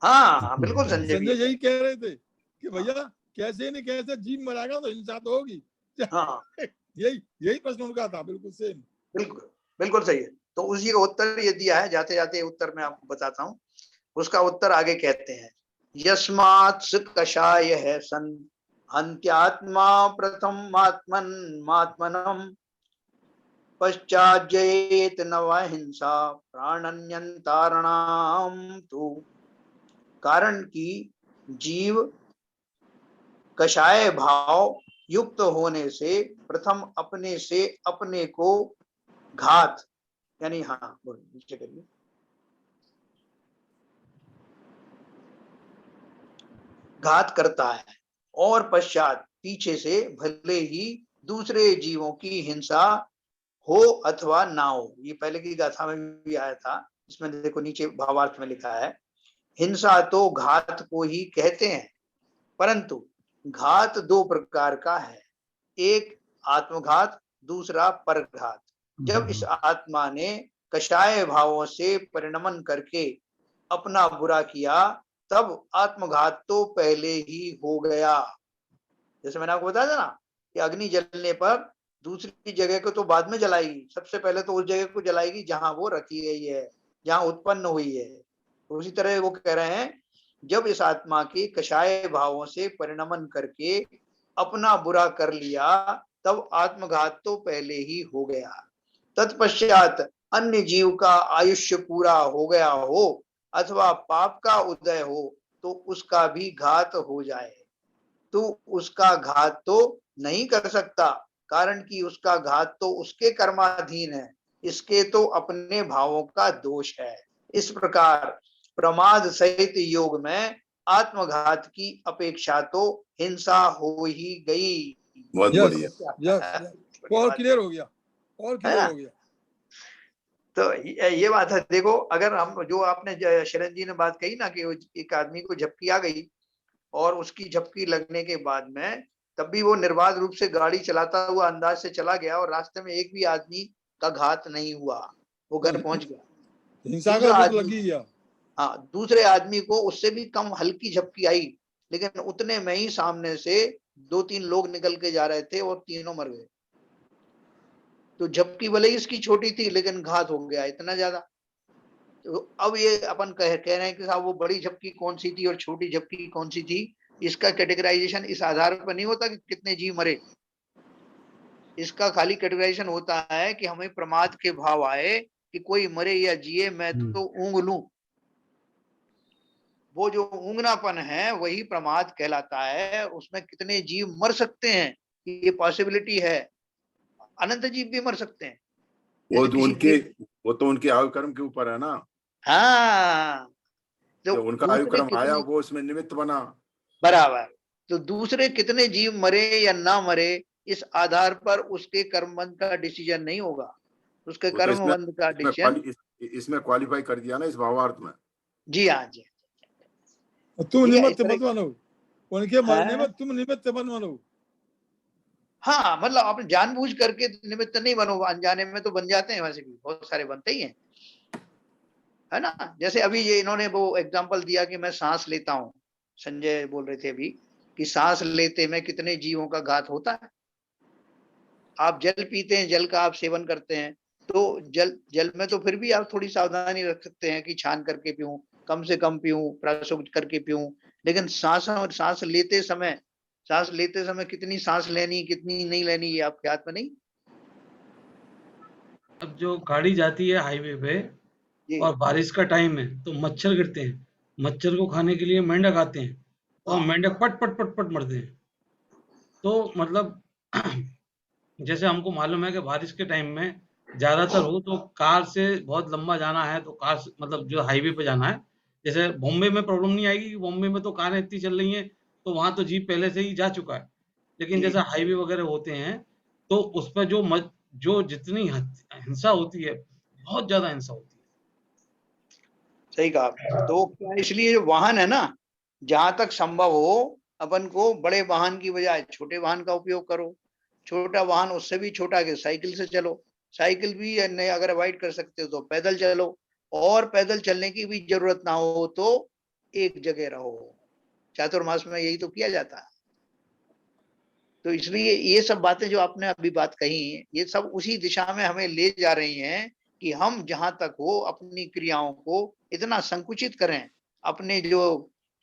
हाँ बिल्कुल संजय यही कह रहे थे कि भैया कैसे न कैसे जीव मरागा तो हिंसा तो होगी। हाँ यही प्रश्न उनका था, बिल्कुल सेम। बिल्कुल सही है। तो उसी का उत्तर ये दिया है, जाते जाते उत्तर मैं आपको बताता हूँ। उसका उत्तर आगे कहते हैं, यस्मात् कषाय है सन हन्त्यात्मा प्रथम आत्मनम पश्चाज्जयेत नव हिंसा प्राणन्यंतारणाम तु। कारण कि जीव कषाय भाव युक्त होने से प्रथम अपने से अपने को घात, यानी हाँ नीचे करिए, घात करता है और पश्चात पीछे से भले ही दूसरे जीवों की हिंसा हो अथवा ना हो। ये पहले की गाथा में भी आया था, इसमें देखो नीचे भावार्थ में लिखा है, हिंसा तो घात को ही कहते हैं, परंतु घात दो प्रकार का है, एक आत्मघात, दूसरा परघात। जब इस आत्मा ने कषाय भावों से परिणमन करके अपना बुरा किया, तब आत्मघात तो पहले ही हो गया। जैसे मैंने आपको बताया था ना कि अग्नि जलने पर दूसरी जगह को तो बाद में जलाएगी, सबसे पहले तो उस जगह को जलाएगी जहां वो रखी गई है, जहां उत्पन्न हुई है। तो उसी तरह वो कह रहे हैं, जब इस आत्मा के कषाय भावों से परिणमन करके अपना बुरा कर लिया, तब आत्मघात तो पहले ही हो गया। तत्पश्चात अन्य जीव का आयुष्य पूरा हो गया हो अथवा पाप का उदय हो तो उसका भी घात हो जाए, तो उसका घात तो नहीं कर सकता, कारण कि उसका घात तो उसके कर्माधीन है, इसके तो अपने भावों का दोष है। इस प्रकार प्रमाद सहित योग में आत्मघात की अपेक्षा तो हिंसा हो ही गई। बहुत बढ़िया, और क्लियर हो गया, और क्लियर हो गया। तो ये बात है। देखो, अगर हम, जो आपने शरण जी ने बात कही ना कि एक आदमी को झपकी आ गई और उसकी झपकी लगने के बाद में तब भी वो निर्बाध रूप से गाड़ी चलाता हुआ अंदाज से चला गया और रास्ते में एक भी आदमी का घात नहीं हुआ, वो घर पहुंच गया, हिंसा का दुख लगी गया। हाँ, दूसरे आदमी को उससे भी कम हल्की झपकी आई, लेकिन उतने में ही सामने से 2-3 लोग निकल के जा रहे थे और तीनों मर गए। तो झपकी भले ही इसकी छोटी थी लेकिन घात हो गया इतना ज्यादा। तो अब ये अपन कह रहे हैं कि साहब वो बड़ी झपकी कौन सी थी और छोटी झपकी कौन सी थी, इसका कैटेगराइजेशन इस आधार पर नहीं होता कि कितने जीव मरे। इसका खाली कैटेगराइजेशन होता है कि हमें प्रमाद के भाव आए कि कोई मरे या जिए, मैं तो ऊंग लूं। वो जो ऊंगनापन है वही प्रमाद कहलाता है। उसमें कितने जीव मर सकते हैं ये पॉसिबिलिटी है, अनंत जीव भी मर सकते हैं। वो तो उनके आयु कर्म के ऊपर है ना। हाँ, तो उनका आयु कर्म आया, वो उसमें निमित्त बना, बराबर। तो दूसरे कितने जीव मरे या ना मरे, इस आधार पर उसके कर्मबंध का डिसीजन नहीं होगा, उसके कर्मबंध का डिसीजन इसमें क्वालिफाई कर दिया ना इस भावार्थ में। जी हाँ जी। तुम निमित्त मत बनो, उनके मरने में तुम निमित्त मत बनो। हाँ, मतलब आप जानबूझ करके निमित्त नहीं बनो, अनजाने में तो बन जाते हैं, वैसे भी बहुत सारे बनते ही हैं, है ना। जैसे अभी ये इन्होंने वो एग्जांपल दिया कि मैं सांस लेता हूँ, संजय बोल रहे थे अभी कि सांस लेते में कितने जीवों का घात होता है। आप जल पीते हैं, जल का आप सेवन करते हैं, तो जल में तो फिर भी आप थोड़ी सावधानी रख सकते हैं कि छान करके पीऊं, कम से कम पीऊं, प्राशुद्ध करके पीऊं। लेकिन सांस लेते समय कितनी सांस लेनी, कितनी नहीं लेनी, ये आपके हाथ में नहीं। अब जो गाड़ी जाती है हाईवे पे और बारिश का टाइम है तो मच्छर गिरते हैं, मच्छर को खाने के लिए मेंढक आते हैं और मेंढक पट पट पट पट मरते हैं। तो मतलब जैसे हमको मालूम है कि बारिश के टाइम में ज्यादातर हो तो कार से बहुत लंबा जाना है तो कार से, मतलब जो हाईवे पे जाना है, जैसे बॉम्बे में प्रॉब्लम नहीं आएगी कि बॉम्बे में तो कारें इतनी चल रही हैं तो वहां तो जीप पहले से ही जा चुका है। लेकिन जैसे हाईवे वगैरह होते हैं तो उस पर जो जितनी हिंसा होती है, बहुत ज्यादा हिंसा होती है। सही कहा। तो क्या इसलिए वाहन है ना, जहां तक संभव हो अपन को बड़े वाहन की बजाय छोटे वाहन का उपयोग करो। छोटा वाहन उससे भी छोटा कि साइकिल से चलो, साइकिल भी नहीं अगर अवॉइड कर सकते हो तो पैदल चलो, और पैदल चलने की भी जरूरत ना हो तो एक जगह रहो। चातुर्मास में यही तो किया जाता है। तो इसलिए ये सब बातें जो आपने अभी बात कही, ये सब उसी दिशा में हमें ले जा रही हैं कि हम जहां तक हो अपनी क्रियाओं को इतना संकुचित करें, अपने जो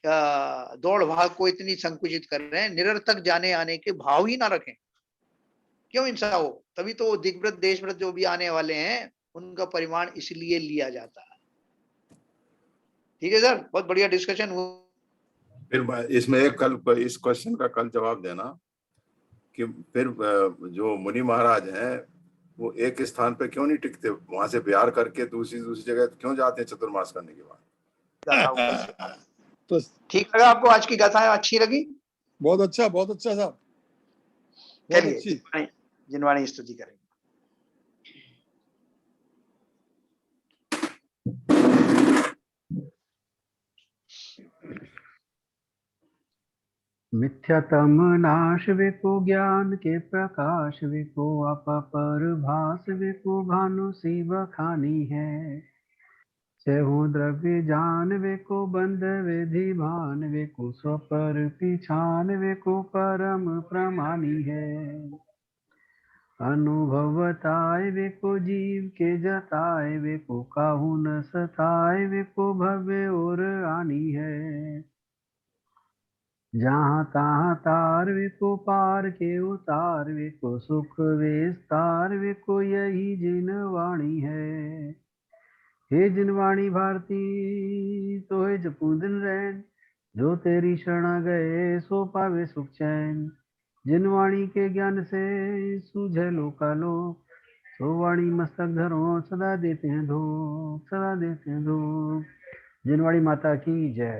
दौड़ भाग को इतनी संकुचित कर रहे हैं, निरर्थक जाने आने के भाव ही ना रखें। क्यों हिंसा हो? तभी तो दिग्व्रत देशव्रत जो भी आने वाले हैं उनका परिमाण इसलिए लिया जाता है। ठीक है सर, बहुत बढ़िया डिस्कशन हुआ। फिर इसमें एक कल इस क्वेश्चन का कल जवाब देना कि फिर जो मुनि महाराज हैं वो एक स्थान पे क्यों नहीं टिकते, वहां से बिहार करके दूसरी जगह क्यों जाते हैं चतुर्मास करने के बाद? तो ठीक लगा आपको? आज की गाथा अच्छी लगी? बहुत अच्छा साहब, बहुत अच्छी। जिनवाणी स्तुति करेंगे। मिथ्यातम नाश विको ज्ञान के प्रकाश विको अपर भास विको भानु सी बखानी है। चहु द्रव्य जान विको बंध विधि भान विको स्वपर पिछान विको परम प्रमाणी है। अनुभवताय विको जीव के जताए विको काहू न सताए विको भव्य और आनी है। जहाँ तहाँ तार विको पार के उतार विको सुख विस्तार विको यही जिनवाणी है। हे जिनवाणी भारती तो है जपू दिन रैन, जो तेरी शरण गए सो पावे सुख चैन। जिनवाणी के ज्ञान से सूझे लोकालोक, सो वाणी मस्तक धरो सदा देते हैं धूप, सदा देते हैं धूप। जिनवाणी माता की जय।